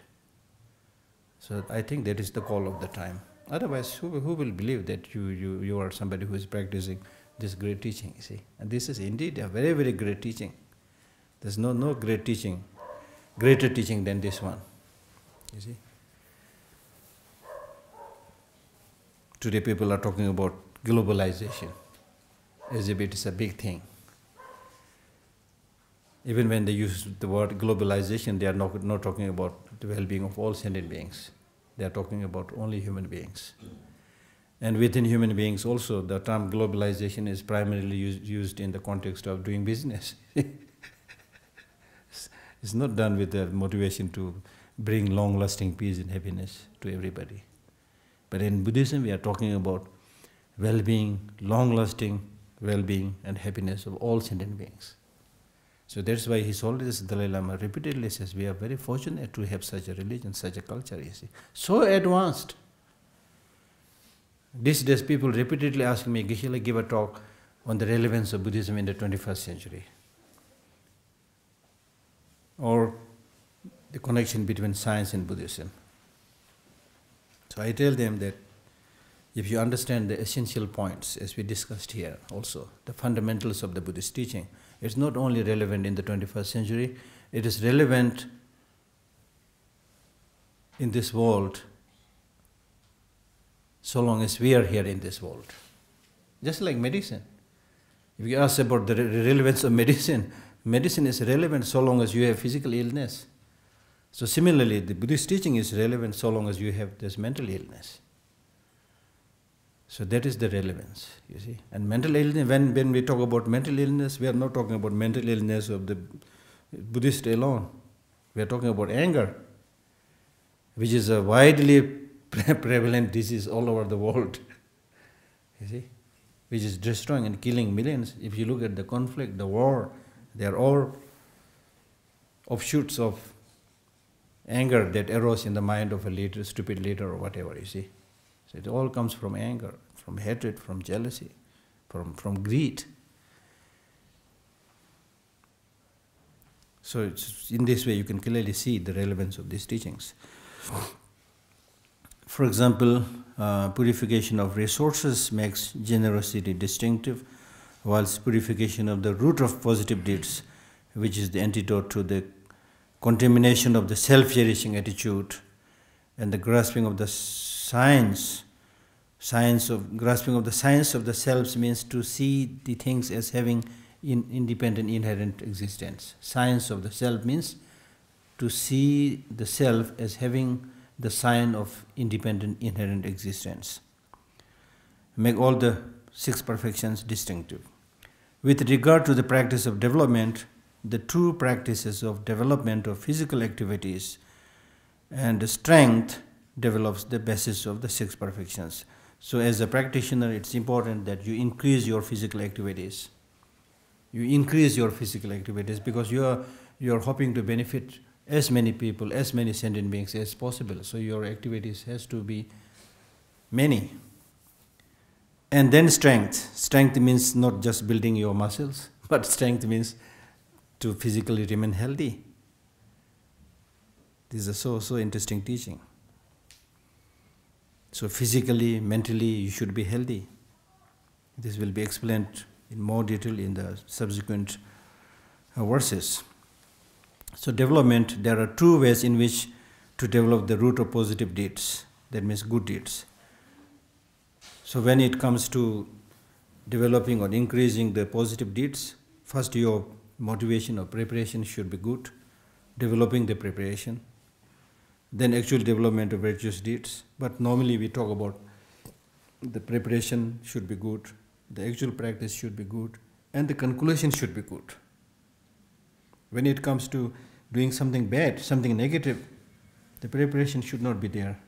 So I think that is the call of the time. Otherwise, who will believe that you are somebody who is practicing this great teaching, you see? And this is indeed a very, very great teaching. There's no great teaching, greater teaching than this one, you see? Today people are talking about globalization as if it is a big thing. Even when they use the word globalization, they are not talking about the well-being of all sentient beings. They are talking about only human beings. And within human beings also, the term globalization is primarily used in the context of doing business. It's not done with the motivation to bring long-lasting peace and happiness to everybody. But in Buddhism, we are talking about well-being, long-lasting well-being and happiness of all sentient beings. So that's why His Holiness Dalai Lama repeatedly says, we are very fortunate to have such a religion, such a culture, you see. So advanced. These days people repeatedly ask me, Geshe, give a talk on the relevance of Buddhism in the 21st century. Or the connection between science and Buddhism. So I tell them that if you understand the essential points, as we discussed here also, the fundamentals of the Buddhist teaching, it's not only relevant in the 21st century, it is relevant in this world so long as we are here in this world. Just like medicine. If you ask about the relevance of medicine, medicine is relevant so long as you have physical illness. So similarly, the Buddhist teaching is relevant so long as you have this mental illness. So that is the relevance, you see. And mental illness, when we talk about mental illness, we are not talking about mental illness of the Buddhist alone. We are talking about anger, which is a widely prevalent disease all over the world, you see, which is destroying and killing millions. If you look at the conflict, the war, they are all offshoots of anger that arose in the mind of a leader, stupid leader or whatever, you see. So it all comes from anger, from hatred, from jealousy, from greed. So it's in this way you can clearly see the relevance of these teachings. For example, purification of resources makes generosity distinctive, whilst purification of the root of positive deeds, which is the antidote to the contamination of the self-cherishing attitude and the grasping of the grasping of the science of the selves, means to see the things as having independent inherent existence. Science of the self means to see the self as having the sign of independent inherent existence. Make all the 6 perfections distinctive. With regard to the practice of development, the true practices of development of physical activities and strength develops the basis of the 6 perfections. So as a practitioner, it's important that you increase your physical activities. You increase your physical activities because you are hoping to benefit as many people, as many sentient beings as possible. So your activities has to be many. And then strength. Strength means not just building your muscles, but strength means to physically remain healthy. This is a so interesting teaching. So physically, mentally, you should be healthy. This will be explained in more detail in the subsequent verses. So development, there are 2 ways in which to develop the root of positive deeds, that means good deeds. So when it comes to developing or increasing the positive deeds, first your motivation or preparation should be good, developing the preparation, then actual development of virtuous deeds. But normally we talk about the preparation should be good, the actual practice should be good, and the conclusion should be good. When it comes to doing something bad, something negative, the preparation should not be there.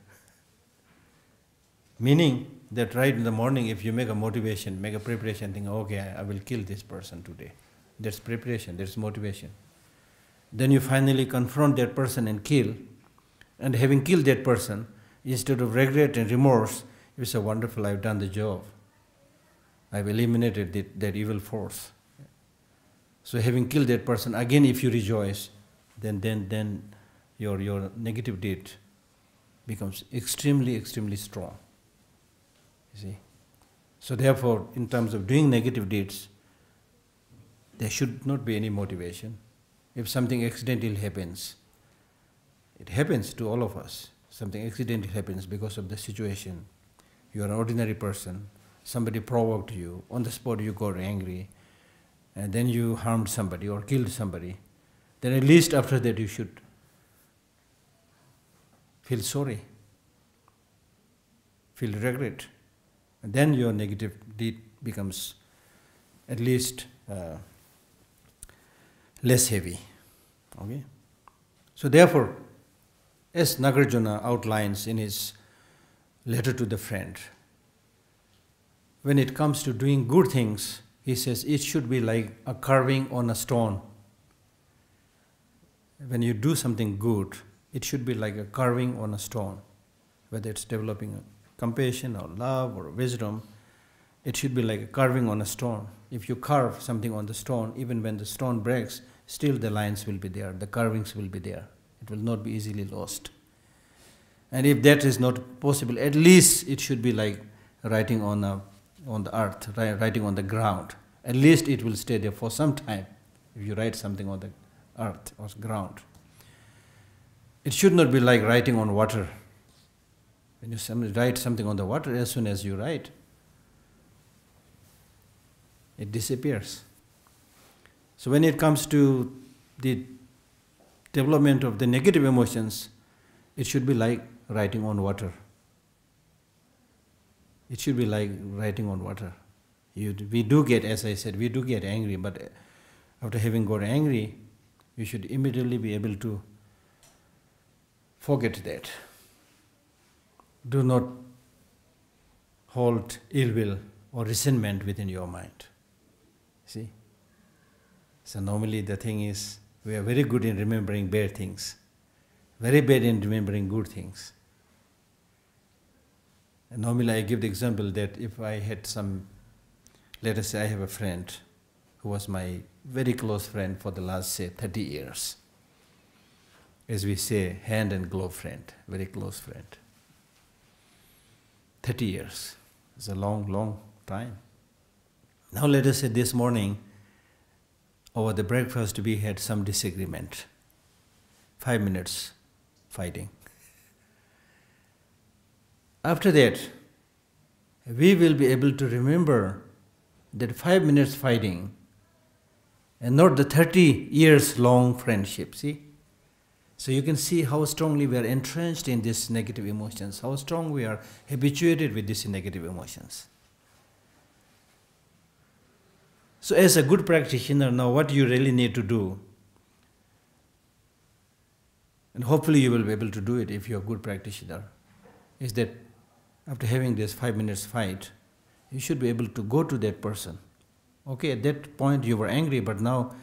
Meaning that right in the morning, if you make a motivation, make a preparation, think, okay, I will kill this person today. That's preparation, that's motivation. Then you finally confront that person and kill, and having killed that person, instead of regret and remorse, you say, wonderful, I've done the job. I've eliminated that evil force. So having killed that person, again if you rejoice, then your negative deed becomes extremely strong. You see? So therefore, in terms of doing negative deeds, there should not be any motivation. If something accidental happens, it happens to all of us. Something accidental happens because of the situation. You are an ordinary person, somebody provoked you, on the spot you got angry, and then you harmed somebody or killed somebody, then at least after that you should feel sorry, feel regret. And then your negative deed becomes at least less heavy. Okay? So therefore, as Nagarjuna outlines in his letter to the friend, when it comes to doing good things, he says it should be like a carving on a stone. When you do something good, it should be like a carving on a stone. Whether it's developing compassion or love or wisdom, it should be like a carving on a stone. If you carve something on the stone, even when the stone breaks, still the lines will be there, the carvings will be there. It will not be easily lost. And if that is not possible, at least it should be like writing on the earth, writing on the ground. At least it will stay there for some time if you write something on the earth or ground. It should not be like writing on water. When you write something on the water, as soon as you write, it disappears. So when it comes to the development of the negative emotions, it should be like writing on water. It should be like writing on water. We do get, as I said, we do get angry, but after having got angry, we should immediately be able to forget that. Do not hold ill will or resentment within your mind. See? So normally the thing is, we are very good in remembering bad things, very bad in remembering good things. And normally I give the example that if I had let us say I have a friend who was my very close friend for the last, say, 30 years. As we say, hand and glove friend, very close friend. 30 years. It's a long, long time. Now let us say this morning, over the breakfast, we had some disagreement. 5 minutes fighting. After that, we will be able to remember that 5 minutes fighting and not the 30 years long friendship, see? So you can see how strongly we are entrenched in these negative emotions, how strong we are habituated with these negative emotions. So as a good practitioner, now what you really need to do, and hopefully you will be able to do it if you are a good practitioner, is that after having this 5 minutes fight, you should be able to go to that person. Okay, at that point you were angry, but now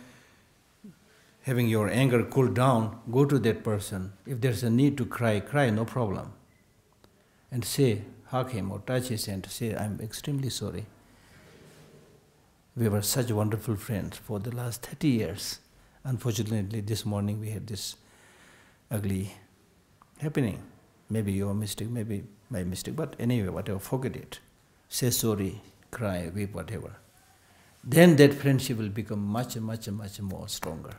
having your anger cooled down, go to that person. If there's a need to cry, cry, no problem. And say, hug him or touch his hand, say, I'm extremely sorry. We were such wonderful friends for the last 30 years. Unfortunately, this morning we had this ugly happening. Maybe your mistake, maybe my mistake, but anyway, whatever, forget it. Say sorry, cry, weep, whatever. Then that friendship will become much, much, much more stronger.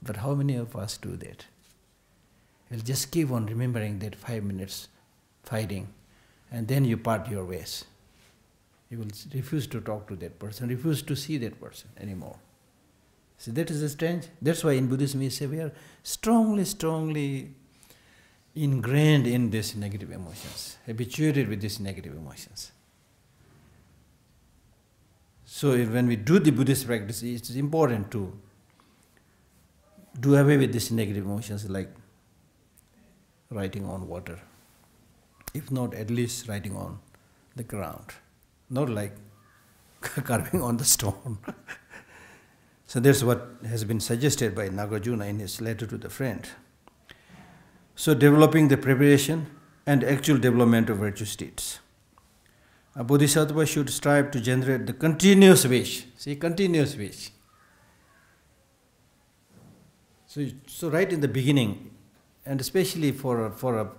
But how many of us do that? We'll just keep on remembering that 5 minutes fighting, and then you part your ways. You will refuse to talk to that person, refuse to see that person anymore. See, that is strange. That's why in Buddhism we say we are strongly, strongly ingrained in these negative emotions, habituated with these negative emotions. So when we do the Buddhist practice, it is important to do away with these negative emotions like writing on water. If not, at least writing on the ground. Not like carving on the stone. So that's what has been suggested by Nagarjuna in his letter to the friend. So developing the preparation and actual development of virtue states. A bodhisattva should strive to generate the continuous wish. See, continuous wish. So right in the beginning, and especially for a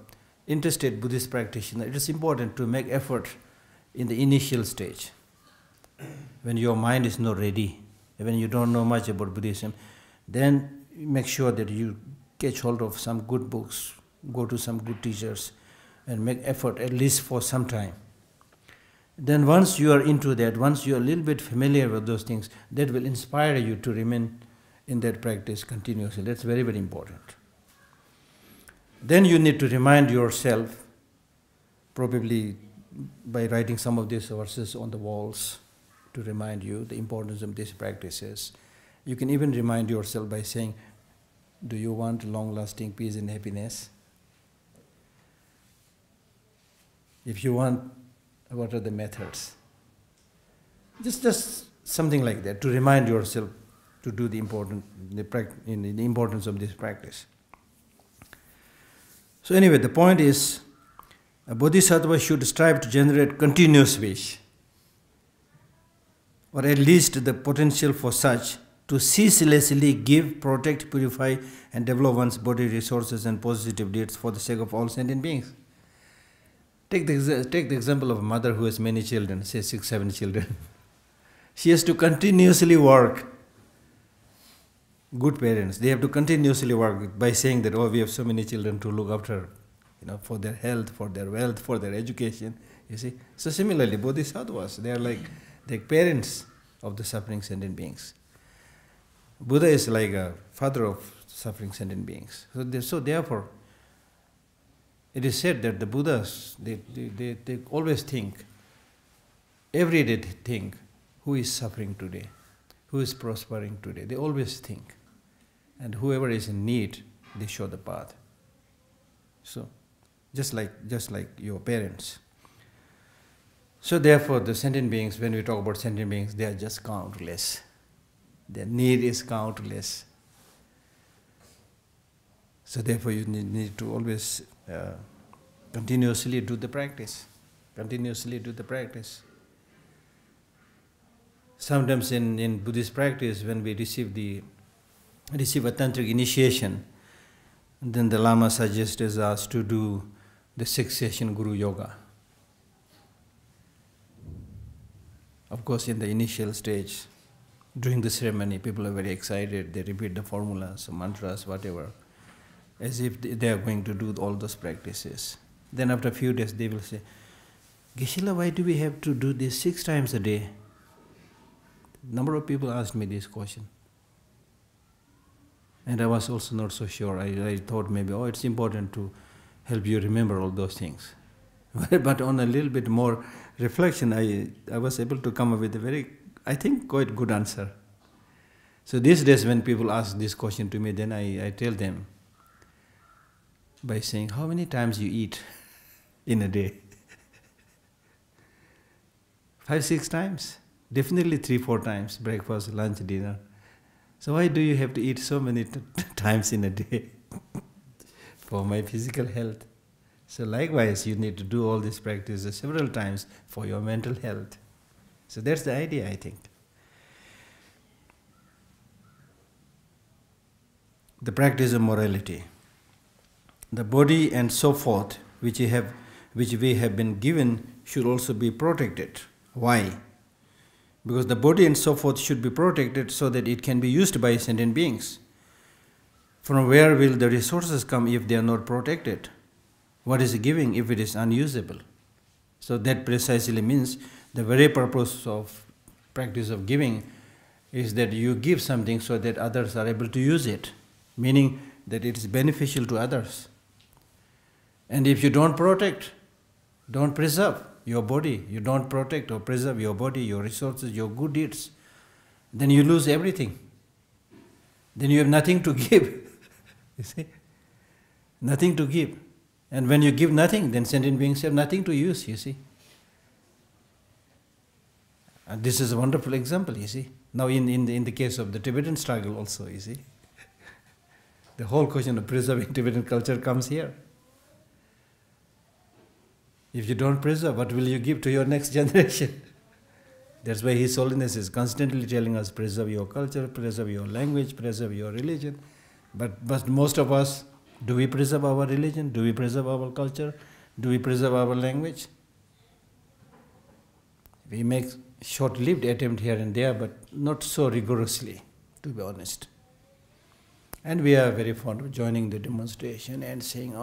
interested Buddhist practitioner, it is important to make effort in the initial stage. When your mind is not ready, when you don't know much about Buddhism, then make sure that you catch hold of some good books, go to some good teachers, and make effort at least for some time. then once you are into that, once you are a little bit familiar with those things, that will inspire you to remain in that practice continuously. That's very, very important. Then you need to remind yourself, probably by writing some of these verses on the walls to remind you the importance of these practices. You can even remind yourself by saying, do you want long-lasting peace and happiness? If you want, what are the methods? Just something like that to remind yourself to do the importance of this practice. So anyway, the point is, a bodhisattva should strive to generate continuous wish, or at least the potential for such, to ceaselessly give, protect, purify, and develop one's body resources and positive deeds for the sake of all sentient beings. Take the example of a mother who has many children, say 6, 7 children. She has to continuously work. Good parents, they have to continuously work by saying that, oh, we have so many children to look after, for their health, for their wealth, for their education. You see? So similarly, bodhisattvas, they are like parents of the suffering sentient beings. Buddha is like a father of suffering sentient beings. So therefore, it is said that the Buddhas, they always think, every day they think, who is suffering today? Who is prospering today? They always think. And whoever is in need, they show the path. So, just like your parents. So therefore, the sentient beings, when we talk about sentient beings, they are just countless. Their need is countless. So therefore, you need to always continuously do the practice. Continuously do the practice. Sometimes in Buddhist practice, when we receive a tantric initiation, then the Lama suggests us to do the 6-session Guru Yoga. Of course, in the initial stage, during the ceremony, people are very excited. They repeat the formulas, mantras, whatever, as if they are going to do all those practices. Then after a few days, they will say, Geshe-la, why do we have to do this 6 times a day? Number of people asked me this question. And I was also not so sure. I thought maybe, it's important to help you remember all those things. But on a little bit more reflection, I was able to come up with a very, I think, quite good answer. So these days when people ask this question to me, then I tell them by saying, how many times you eat in a day? 5, 6 times? Definitely 3, 4 times, breakfast, lunch, dinner. So why do you have to eat so many times in a day? For my physical health. So likewise, you need to do all these practices several times for your mental health. So that's the idea, I think. The practice of morality. The body and so forth, which we have been given, should also be protected. Why? Because the body and so forth should be protected so that it can be used by sentient beings. From where will the resources come if they are not protected? What is giving if it is unusable? So that precisely means the very purpose of practice of giving is that you give something so that others are able to use it, meaning that it is beneficial to others. And if you don't protect, don't preserve your body, you don't protect or preserve your body, your resources, your good deeds, then you lose everything. Then you have nothing to give. You see? Nothing to give. And when you give nothing, then sentient beings have nothing to use, you see. And this is a wonderful example, you see. Now in the case of the Tibetan struggle also, you see. The whole question of preserving Tibetan culture comes here. If you don't preserve, what will you give to your next generation? That's why His Holiness is constantly telling us, preserve your culture, preserve your language, preserve your religion. But most of us, do we preserve our religion? Do we preserve our culture? Do we preserve our language? We make short-lived attempt here and there, but not so rigorously, to be honest. And we are very fond of joining the demonstration and saying,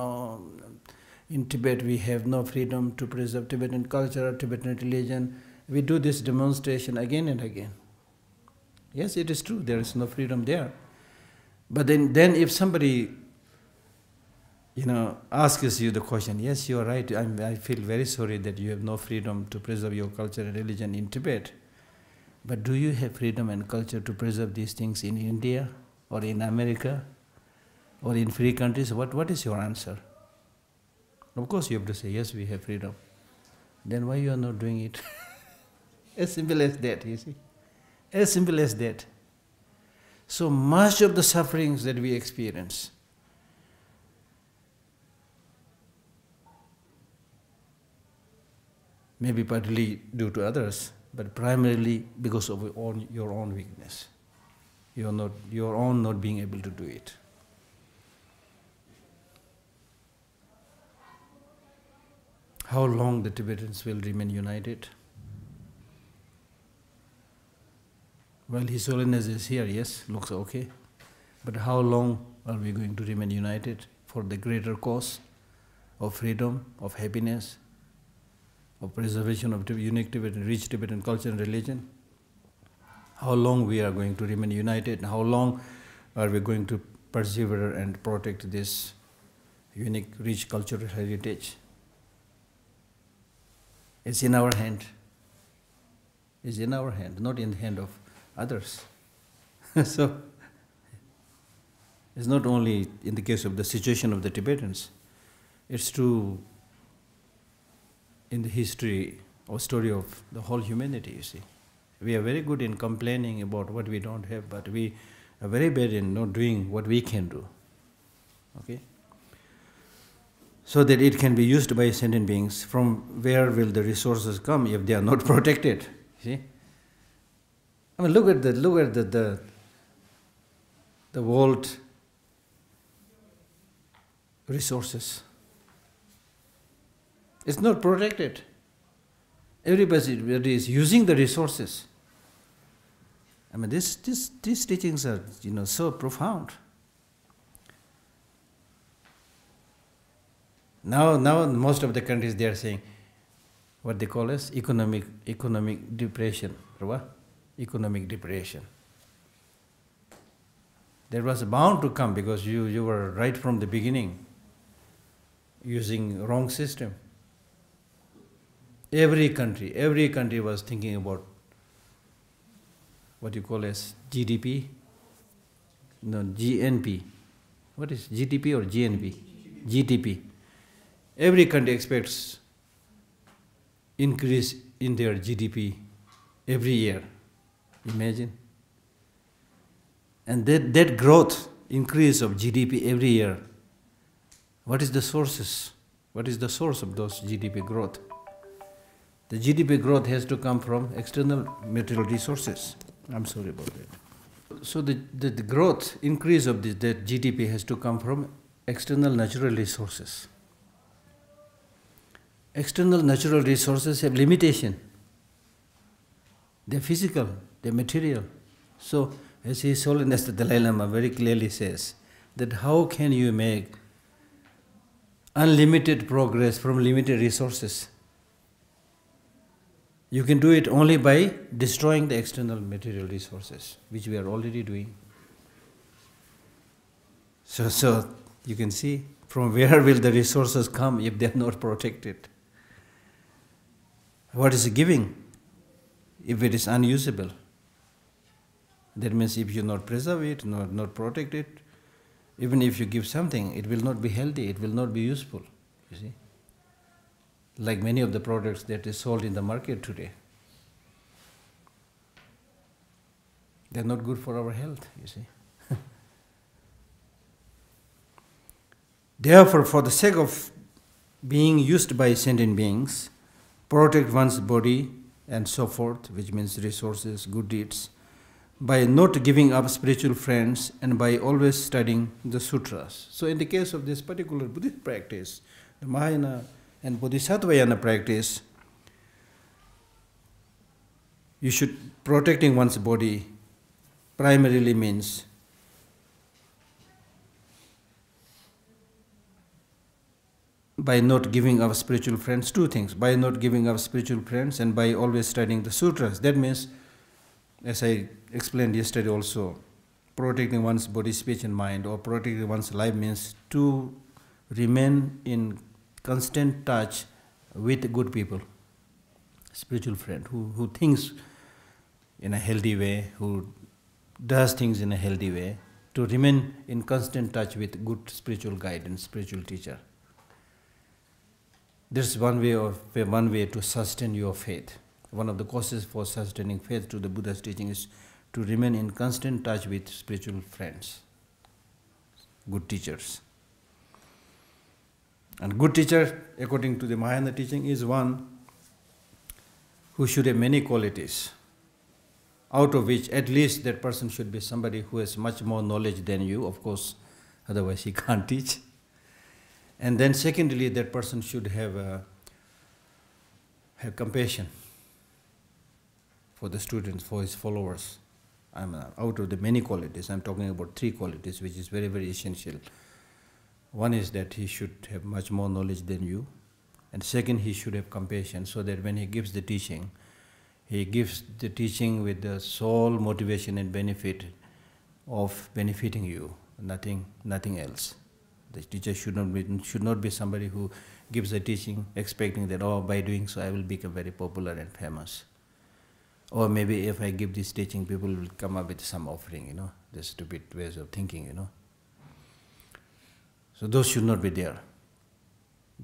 In Tibet, we have no freedom to preserve Tibetan culture, Tibetan religion. We do this demonstration again and again. Yes, it is true, there is no freedom there. But then if somebody, asks you the question, yes, you are right, I feel very sorry that you have no freedom to preserve your culture and religion in Tibet. But do you have freedom and culture to preserve these things in India or in America or in free countries? What is your answer? Of course you have to say, yes, we have freedom. Then why you are not doing it? As simple as that, you see. As simple as that. So much of the sufferings that we experience may be partly due to others, but primarily because of your own weakness. Your own not being able to do it. How long the Tibetans will remain united? Well, His Holiness is here, yes, looks okay. But how long are we going to remain united for the greater cause of freedom, of happiness, of preservation of unique Tibetan, rich Tibetan culture and religion? How long we are going to remain united, and how long are we going to persevere and protect this unique, rich cultural heritage? It's in our hand. It's in our hand, not in the hand of others. So, it's not only in the case of the situation of the Tibetans, it's true in the history or story of the whole humanity, you see. We are very good in complaining about what we don't have, but we are very bad in not doing what we can do. Okay? So that it can be used by sentient beings. From where will the resources come if they are not protected? See? I mean, look at the world resources. It's not protected. Everybody is using the resources. I mean, these teachings are, so profound. Now most of the countries, they are saying what they call as economic depression. Economic depression. That was bound to come because you were right from the beginning using wrong system. Every country was thinking about what you call as GDP, no, GNP. What is GDP or GNP? GDP. Every country expects increase in their GDP every year. Imagine. And that growth, increase of GDP every year, what is the sources? What is the source of those GDP growth? The GDP growth has to come from external material resources. I'm sorry about that. So the growth, increase of that GDP has to come from external natural resources. External natural resources have limitation. They're physical, they're material. So, as His Holiness the Dalai Lama very clearly says, that how can you make unlimited progress from limited resources? You can do it only by destroying the external material resources, which we are already doing. So you can see from where will the resources come if they are not protected? What is giving if it is unusable? That means if you not preserve it, not protect it, even if you give something, it will not be healthy, it will not be useful, you see. Like many of the products that is sold in the market today. They are not good for our health, you see. Therefore, for the sake of being used by sentient beings, protect one's body and so forth, which means resources, good deeds, by not giving up spiritual friends and by always studying the sutras. So in the case of this particular Buddhist practice, the Mahayana and Bodhisattvayana practice, you should, protecting one's body primarily means by not giving our spiritual friends two things. By not giving our spiritual friends and by always studying the sutras. That means, as I explained yesterday also, protecting one's body, speech and mind, or protecting one's life means to remain in constant touch with good people, spiritual friend, who thinks in a healthy way, who does things in a healthy way, to remain in constant touch with good spiritual guidance, spiritual teacher. This is one way to sustain your faith. One of the causes for sustaining faith to the Buddha's teaching is to remain in constant touch with spiritual friends, good teachers. And good teacher, according to the Mahayana teaching, is one who should have many qualities, out of which at least that person should be somebody who has much more knowledge than you, of course, otherwise he can't teach. And then secondly, that person should have compassion for the students, for his followers. Out of the many qualities, I'm talking about three qualities, which is very, very essential. One is that he should have much more knowledge than you. And second, he should have compassion, so that when he gives the teaching with the sole motivation and benefit of benefiting you, nothing else. The teacher should not be somebody who gives the teaching expecting that, oh, by doing so I will become very popular and famous. Or maybe if I give this teaching, people will come up with some offering, the stupid ways of thinking, So those should not be there.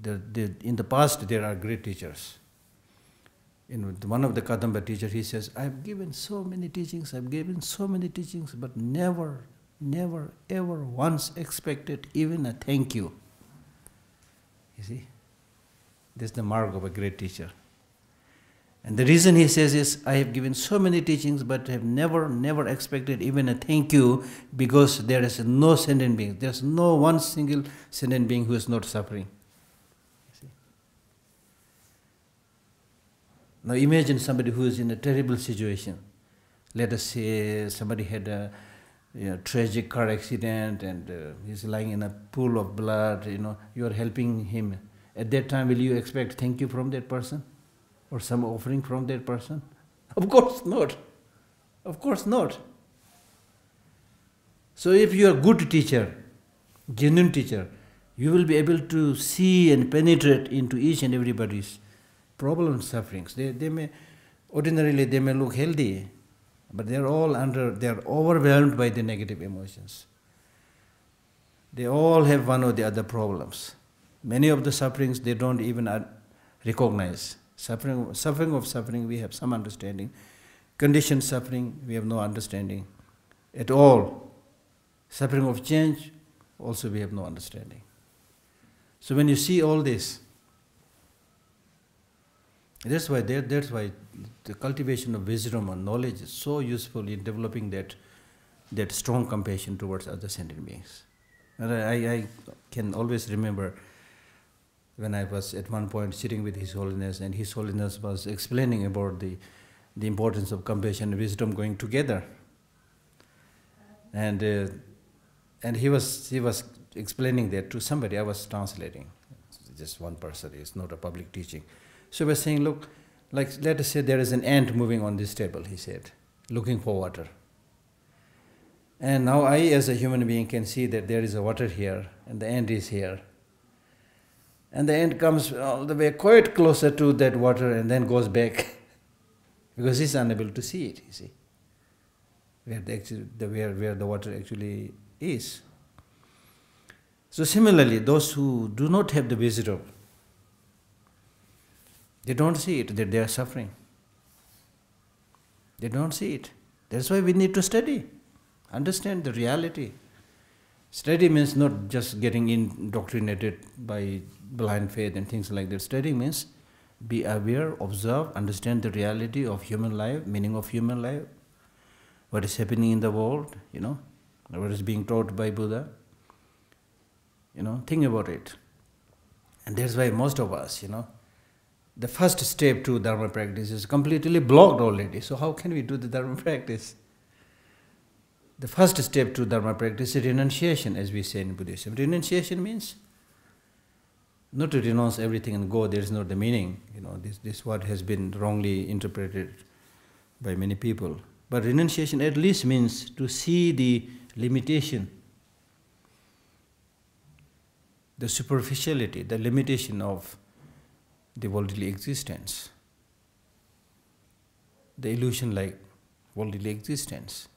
In the past, there are great teachers. One of the Kadamba teachers, he says, I've given so many teachings, but never, ever once expected even a thank you. You see? That's the mark of a great teacher. And the reason he says is, I have given so many teachings, but have never expected even a thank you, because there is no sentient being. There's no one single sentient being who is not suffering. You see? Now imagine somebody who is in a terrible situation. Let us say somebody had a tragic car accident and he's lying in a pool of blood, you are helping him. At that time, will you expect thank you from that person? Or some offering from that person? Of course not. Of course not. So if you are a good teacher, genuine teacher, you will be able to see and penetrate into each and everybody's problems, sufferings. Ordinarily they may look healthy, but they are overwhelmed by the negative emotions. They all have one or the other problems. Many of the sufferings they don't even recognize. Suffering, we have some understanding. Conditioned suffering, we have no understanding at all. Suffering of change, also we have no understanding. So when you see all this, that's why the cultivation of wisdom and knowledge is so useful in developing that strong compassion towards other sentient beings. And I can always remember when I was at one point sitting with His Holiness, and His Holiness was explaining about the importance of compassion and wisdom going together. And he was explaining that to somebody. I was translating, just one person. It's not a public teaching. So he was saying, look, like let us say there is an ant moving on this table, he said, looking for water. And now I, as a human being, can see that there is a water here, and the ant is here. And the ant comes all the way quite closer to that water and then goes back because he's unable to see it, you see, where the water actually is. So similarly, those who do not have the wisdom, they don't see it, that they are suffering. They don't see it. That's why we need to study, understand the reality. Study means not just getting indoctrinated by blind faith and things like that. Study means be aware, observe, understand the reality of human life, meaning of human life, what is happening in the world, what is being taught by Buddha. Think about it. And that's why most of us, the first step to Dharma practice is completely blocked already. So how can we do the Dharma practice? The first step to Dharma practice is renunciation, as we say in Buddhism. Renunciation means Not to renounce everything and go, there is not the meaning. This word has been wrongly interpreted by many people. But renunciation at least means to see the limitation, the superficiality, the limitation of the worldly existence, the illusion like worldly existence,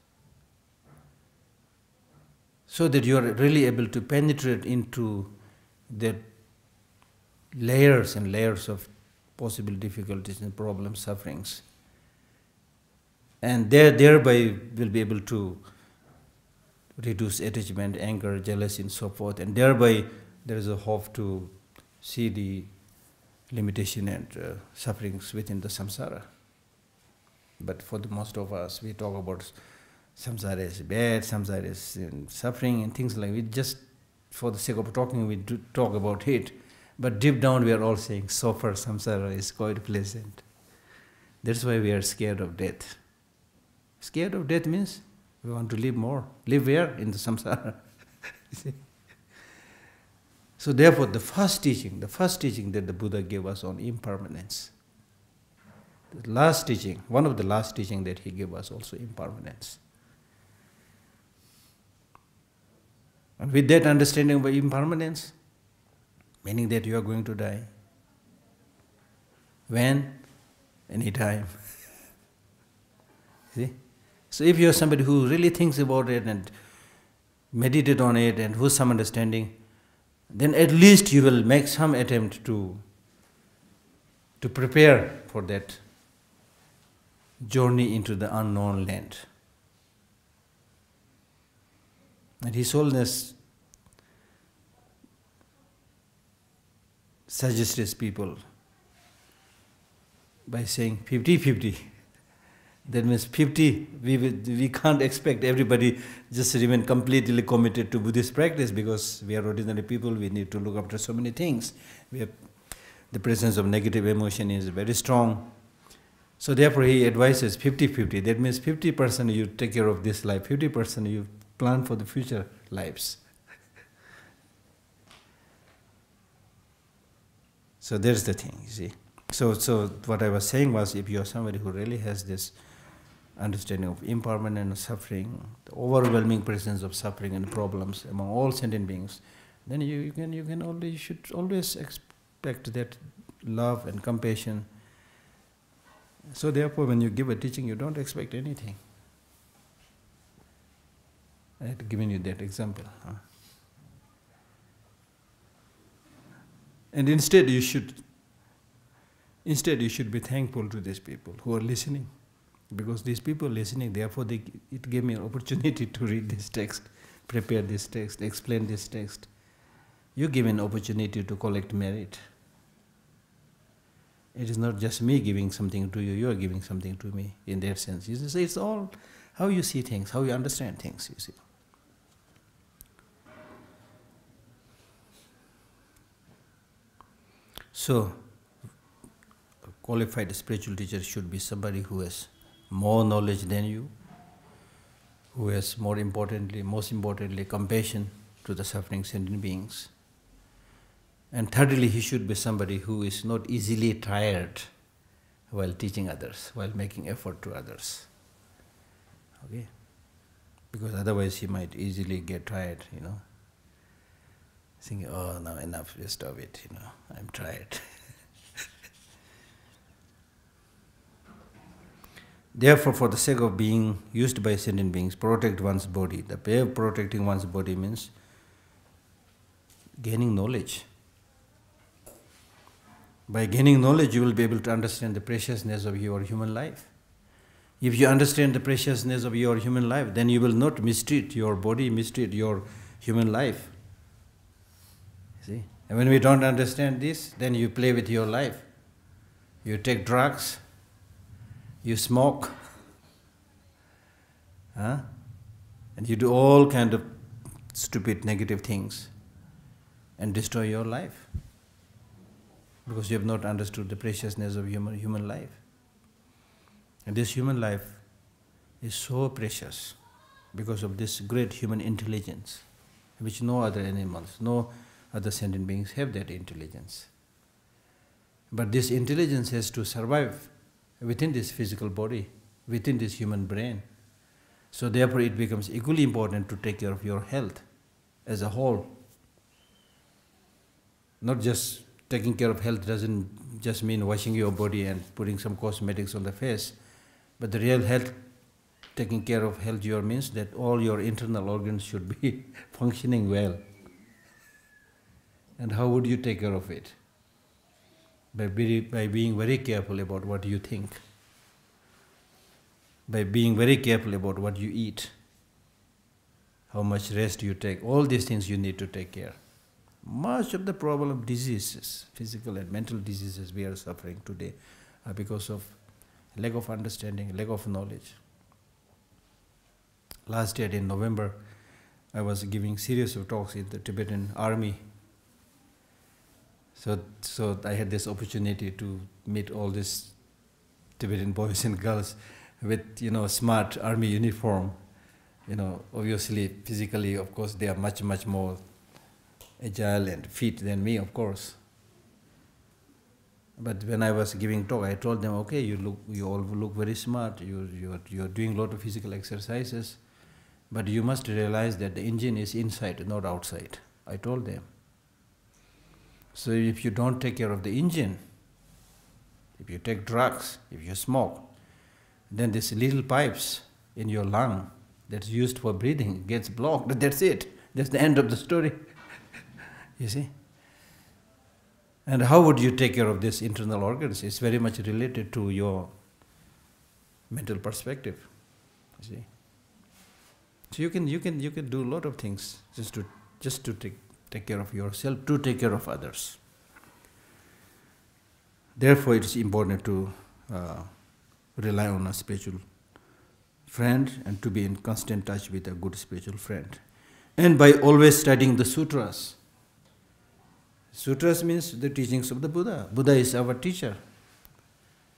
so that you are really able to penetrate into the layers and layers of possible difficulties and problems, sufferings, and thereby will be able to reduce attachment, anger, jealousy, and so forth, and thereby there is a hope to see the limitation and sufferings within the samsara. But for the most of us, we talk about samsara is bad, samsara is suffering, and things like that. Just for the sake of talking, we do talk about it. But deep down, we are all saying, so far samsara is quite pleasant. That's why we are scared of death. Scared of death means we want to live more. Live where? In the samsara. You see? So therefore, the first teaching that the Buddha gave us on impermanence, the last teaching, one of the last teaching that he gave us also impermanence. And with that understanding of impermanence, meaning that you are going to die. When? Anytime. See? So if you are somebody who really thinks about it and meditate on it and who's some understanding, then at least you will make some attempt to prepare for that journey into the unknown land. And His Holiness suggests his people by saying 50-50. That means 50, we can't expect everybody just remain completely committed to Buddhist practice, because we are ordinary people, we need to look after so many things. The presence of negative emotion is very strong. So therefore he advises 50-50. That means 50% you take care of this life, 50% you plan for the future lives. So there's the thing, you see. So what I was saying was, if you are somebody who really has this understanding of impermanent suffering, the overwhelming presence of suffering and problems among all sentient beings, then you should always expect that love and compassion. So therefore, when you give a teaching, you don't expect anything. I had given you that example. And instead you should be thankful to these people who are listening. Because these people listening, therefore it gave me an opportunity to read this text, prepare this text, explain this text. You give an opportunity to collect merit. It is not just me giving something to you, you are giving something to me in that sense. You see, it's all how you see things, how you understand things, you see. So, a qualified spiritual teacher should be somebody who has more knowledge than you, who has most importantly, compassion to the suffering sentient beings. And thirdly, he should be somebody who is not easily tired while teaching others, while making effort to others. Okay? Because otherwise he might easily get tired, thinking, oh, now enough, just stop it, I'm tired. Therefore, for the sake of being used by sentient beings, protect one's body. The way of protecting one's body means gaining knowledge. By gaining knowledge, you will be able to understand the preciousness of your human life. If you understand the preciousness of your human life, then you will not mistreat your body, mistreat your human life. See? And when we don't understand this, then you play with your life. You take drugs, you smoke, and you do all kind of stupid, negative things and destroy your life because you have not understood the preciousness of human life. And this human life is so precious because of this great human intelligence, which no other animals, no other sentient beings have that intelligence. But this intelligence has to survive within this physical body, within this human brain. So therefore it becomes equally important to take care of your health as a whole. Not just taking care of health doesn't just mean washing your body and putting some cosmetics on the face, but the real health, taking care of health means that all your internal organs should be functioning well. And how would you take care of it? By being very careful about what you think, by being very careful about what you eat, how much rest you take, all these things you need to take care. Much of the problem of diseases, physical and mental diseases we are suffering today are because of lack of understanding, lack of knowledge. Last year in November, I was giving series of talks in the Tibetan army. So I had this opportunity to meet all these Tibetan boys and girls with, smart army uniform. Obviously, physically, of course, they are much, much more agile and fit than me, of course. But when I was giving talk, I told them, okay, you all look very smart. You're doing a lot of physical exercises, but you must realize that the engine is inside, not outside. I told them. So if you don't take care of the engine, if you take drugs, if you smoke, then these little pipes in your lung that's used for breathing gets blocked. That's it. That's the end of the story. You see? And how would you take care of these internal organs? It's very much related to your mental perspective. You see? So you can do a lot of things just to take care of yourself, to take care of others. Therefore, it is important to rely on a spiritual friend and to be in constant touch with a good spiritual friend. And by always studying the sutras. Sutras means the teachings of the Buddha. Buddha is our teacher.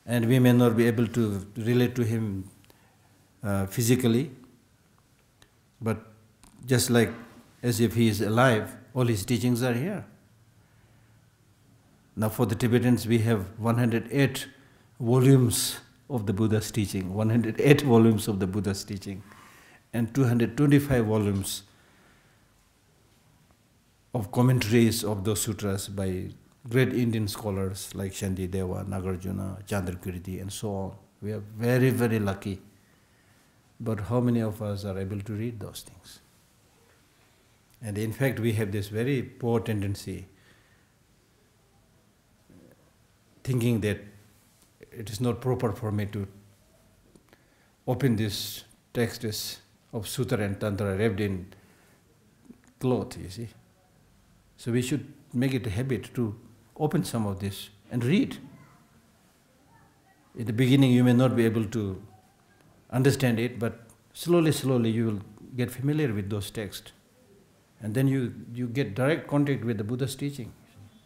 And we may not be able to relate to him physically, but just like as if he is alive, all his teachings are here. Now for the Tibetans, we have 108 volumes of the Buddha's teaching, 108 volumes of the Buddha's teaching, and 225 volumes of commentaries of those sutras by great Indian scholars like Shantideva, Nagarjuna, Chandrakirti, and so on. We are very, very lucky. But how many of us are able to read those things? And in fact, we have this very poor tendency, thinking that it is not proper for me to open these texts of Sutra and Tantra wrapped in cloth, you see. So we should make it a habit to open some of this and read. In the beginning you may not be able to understand it, but slowly you will get familiar with those texts. And then you get direct contact with the Buddha's teaching,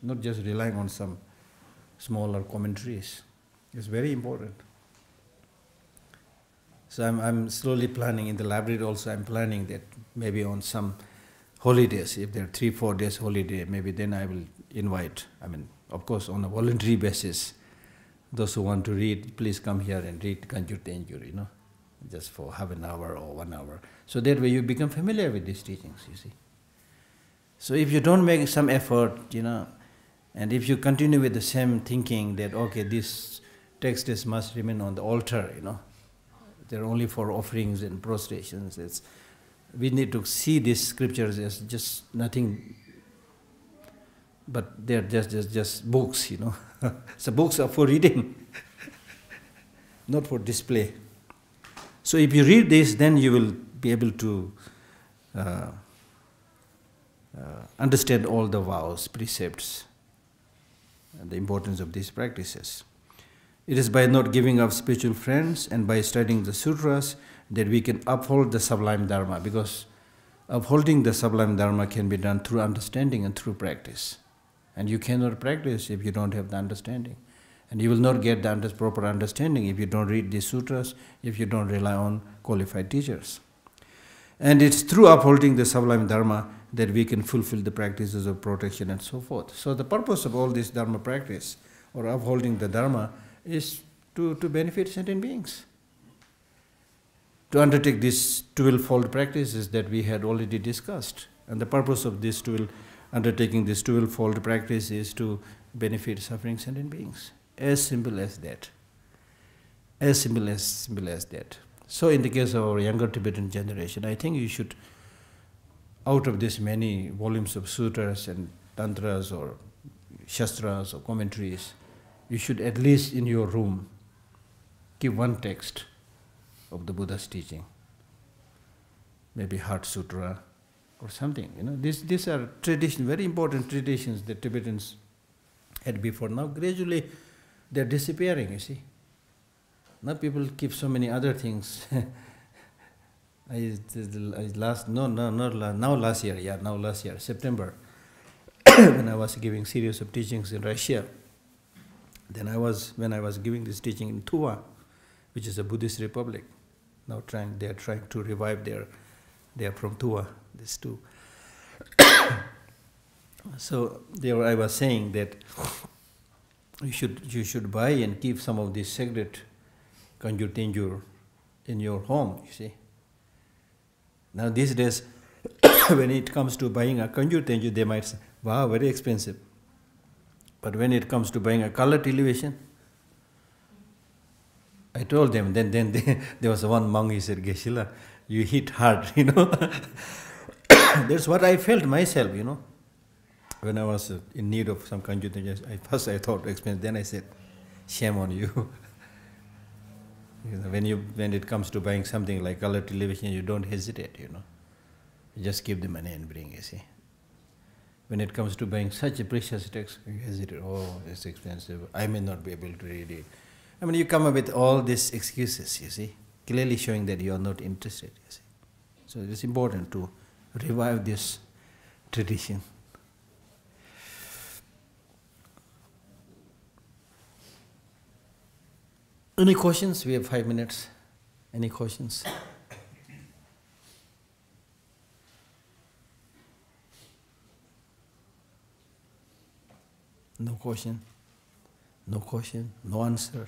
not just relying on some smaller commentaries. It's very important. So I'm slowly planning, in the library also I'm planning that maybe on some holidays, if there are 3-4 days holiday, maybe then I will invite, of course on a voluntary basis, those who want to read, please come here and read Kanjur Tenjur, just for half an hour or 1 hour. So that way you become familiar with these teachings, you see. So if you don't make some effort, and if you continue with the same thinking that, okay, this text must remain on the altar, they're only for offerings and prostrations. We need to see these scriptures as just nothing, but they're just books, So books are for reading, not for display. So if you read this, then you will be able to understand all the vows, precepts, and the importance of these practices. It is by not giving up spiritual friends and by studying the sutras that we can uphold the sublime dharma, because upholding the sublime dharma can be done through understanding and through practice. And you cannot practice if you don't have the understanding. And you will not get the proper understanding if you don't read the sutras, if you don't rely on qualified teachers. And it's through upholding the sublime Dharma that we can fulfill the practices of protection and so forth. So the purpose of all this Dharma practice, or upholding the Dharma, is to benefit sentient beings. To undertake these 12-fold practices that we had already discussed. And the purpose of this undertaking this 12-fold practice is to benefit suffering sentient beings. As simple as that. As simple as that. So in the case of our younger Tibetan generation, I think you should, out of this many volumes of sutras and tantras or shastras or commentaries, you should at least in your room keep one text of the Buddha's teaching. Maybe Heart Sutra or something. These are traditions, very important traditions that Tibetans had before. Now gradually they're disappearing, you see. Now people keep so many other things. Last year, September, when I was giving series of teachings in Russia, when I was giving this teaching in LTWA, which is a Buddhist republic, now they are trying to revive they are from LTWA, these two. So there I was saying that you should buy and keep some of these sacred kanjur tenjur in your home, you see. Now these days, when it comes to buying a kanjur tenjur, they might say, wow, very expensive. But when it comes to buying a color television, I told them, then there was one monk, he said, Geshe, you hit hard, That's what I felt myself, When I was in need of some kanjur tenjur, first I thought expensive, then I said, shame on you. When it comes to buying something like color television, you don't hesitate, You just give the money and bring, you see. When it comes to buying such a precious text, you hesitate, oh, it's expensive, I may not be able to read it. You come up with all these excuses, you see, clearly showing that you are not interested, you see. So it's important to revive this tradition. Any questions? We have 5 minutes. Any questions? No question? No question? No answer?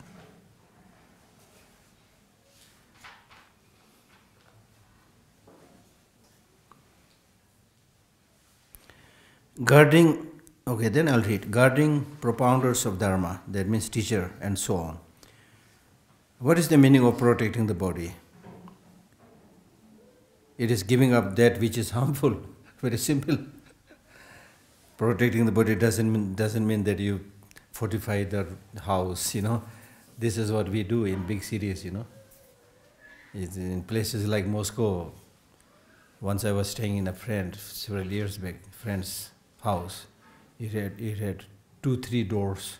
Guarding, okay, then I'll read. Guarding propounders of Dharma, that means teacher and so on. What is the meaning of protecting the body? It is giving up that which is harmful. Very simple. Protecting the body doesn't mean that you fortify the house, This is what we do in big cities, It's in places like Moscow. Once I was staying in a friend, several years back, friend's house. It had 2-3 doors,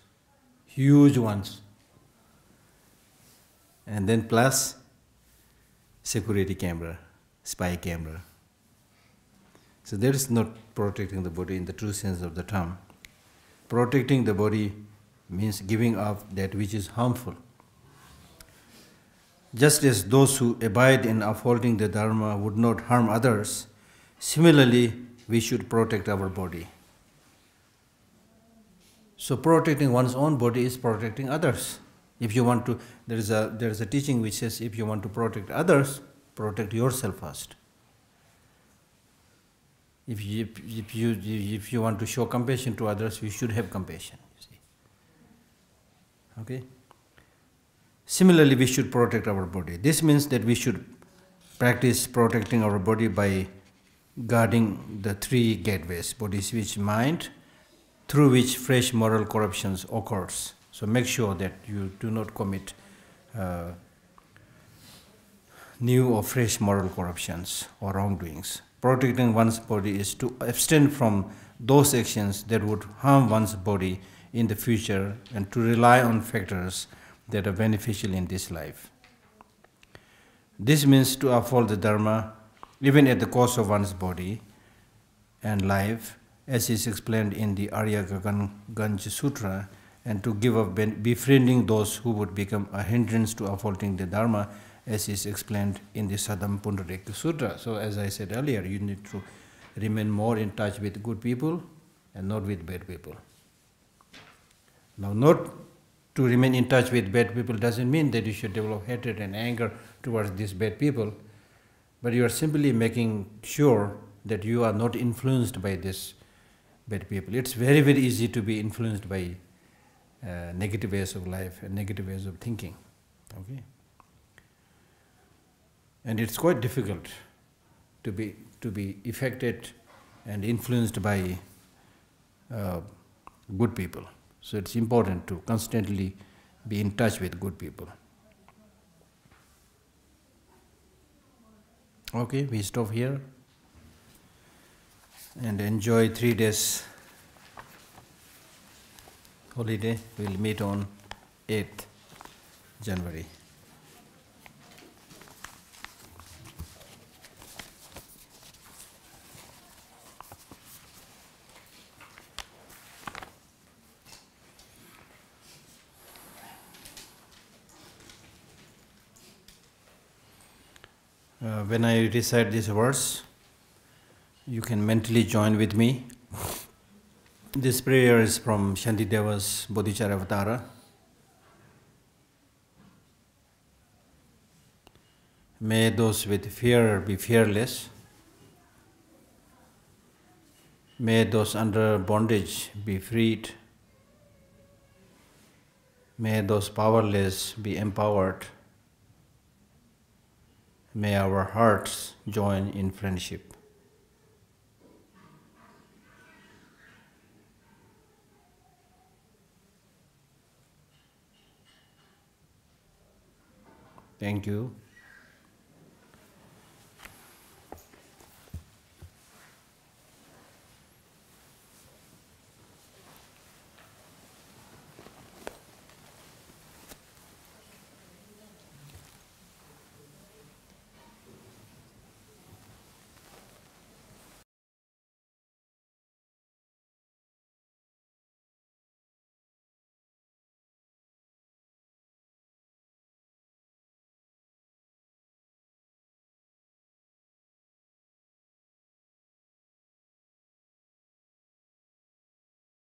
huge ones. And then plus security camera, spy camera. So there is not protecting the body in the true sense of the term. Protecting the body means giving up that which is harmful. Just as those who abide in upholding the Dharma would not harm others, similarly we should protect our body. So protecting one's own body is protecting others. If you want to, there is a teaching which says if you want to protect others, protect yourself first. If you want to show compassion to others, you should have compassion. You see. Okay. Similarly, we should protect our body. This means that we should practice protecting our body by guarding the 3 gateways: body, speech, mind, through which fresh moral corruptions occurs. So make sure that you do not commit new or fresh moral corruptions or wrongdoings. Protecting one's body is to abstain from those actions that would harm one's body in the future and to rely on factors that are beneficial in this life. This means to uphold the Dharma even at the cost of one's body and life, as is explained in the Arya Ganj Sutra, and to give up befriending those who would become a hindrance to upholding the Dharma as is explained in the Sadam Pundarika Sutra. So as I said earlier, you need to remain more in touch with good people and not with bad people. Now, not to remain in touch with bad people doesn't mean that you should develop hatred and anger towards these bad people, but you are simply making sure that you are not influenced by these bad people. It's very, very easy to be influenced by negative ways of life and negative ways of thinking. Okay? And it's quite difficult to be affected and influenced by good people. So it's important to constantly be in touch with good people. Okay, we stop here and enjoy 3 days holiday. We'll meet on 8th January. When I recite these words, you can mentally join with me. This prayer is from Shantideva's Bodhicharyavatara. May those with fear be fearless. May those under bondage be freed. May those powerless be empowered. May our hearts join in friendship. Thank you.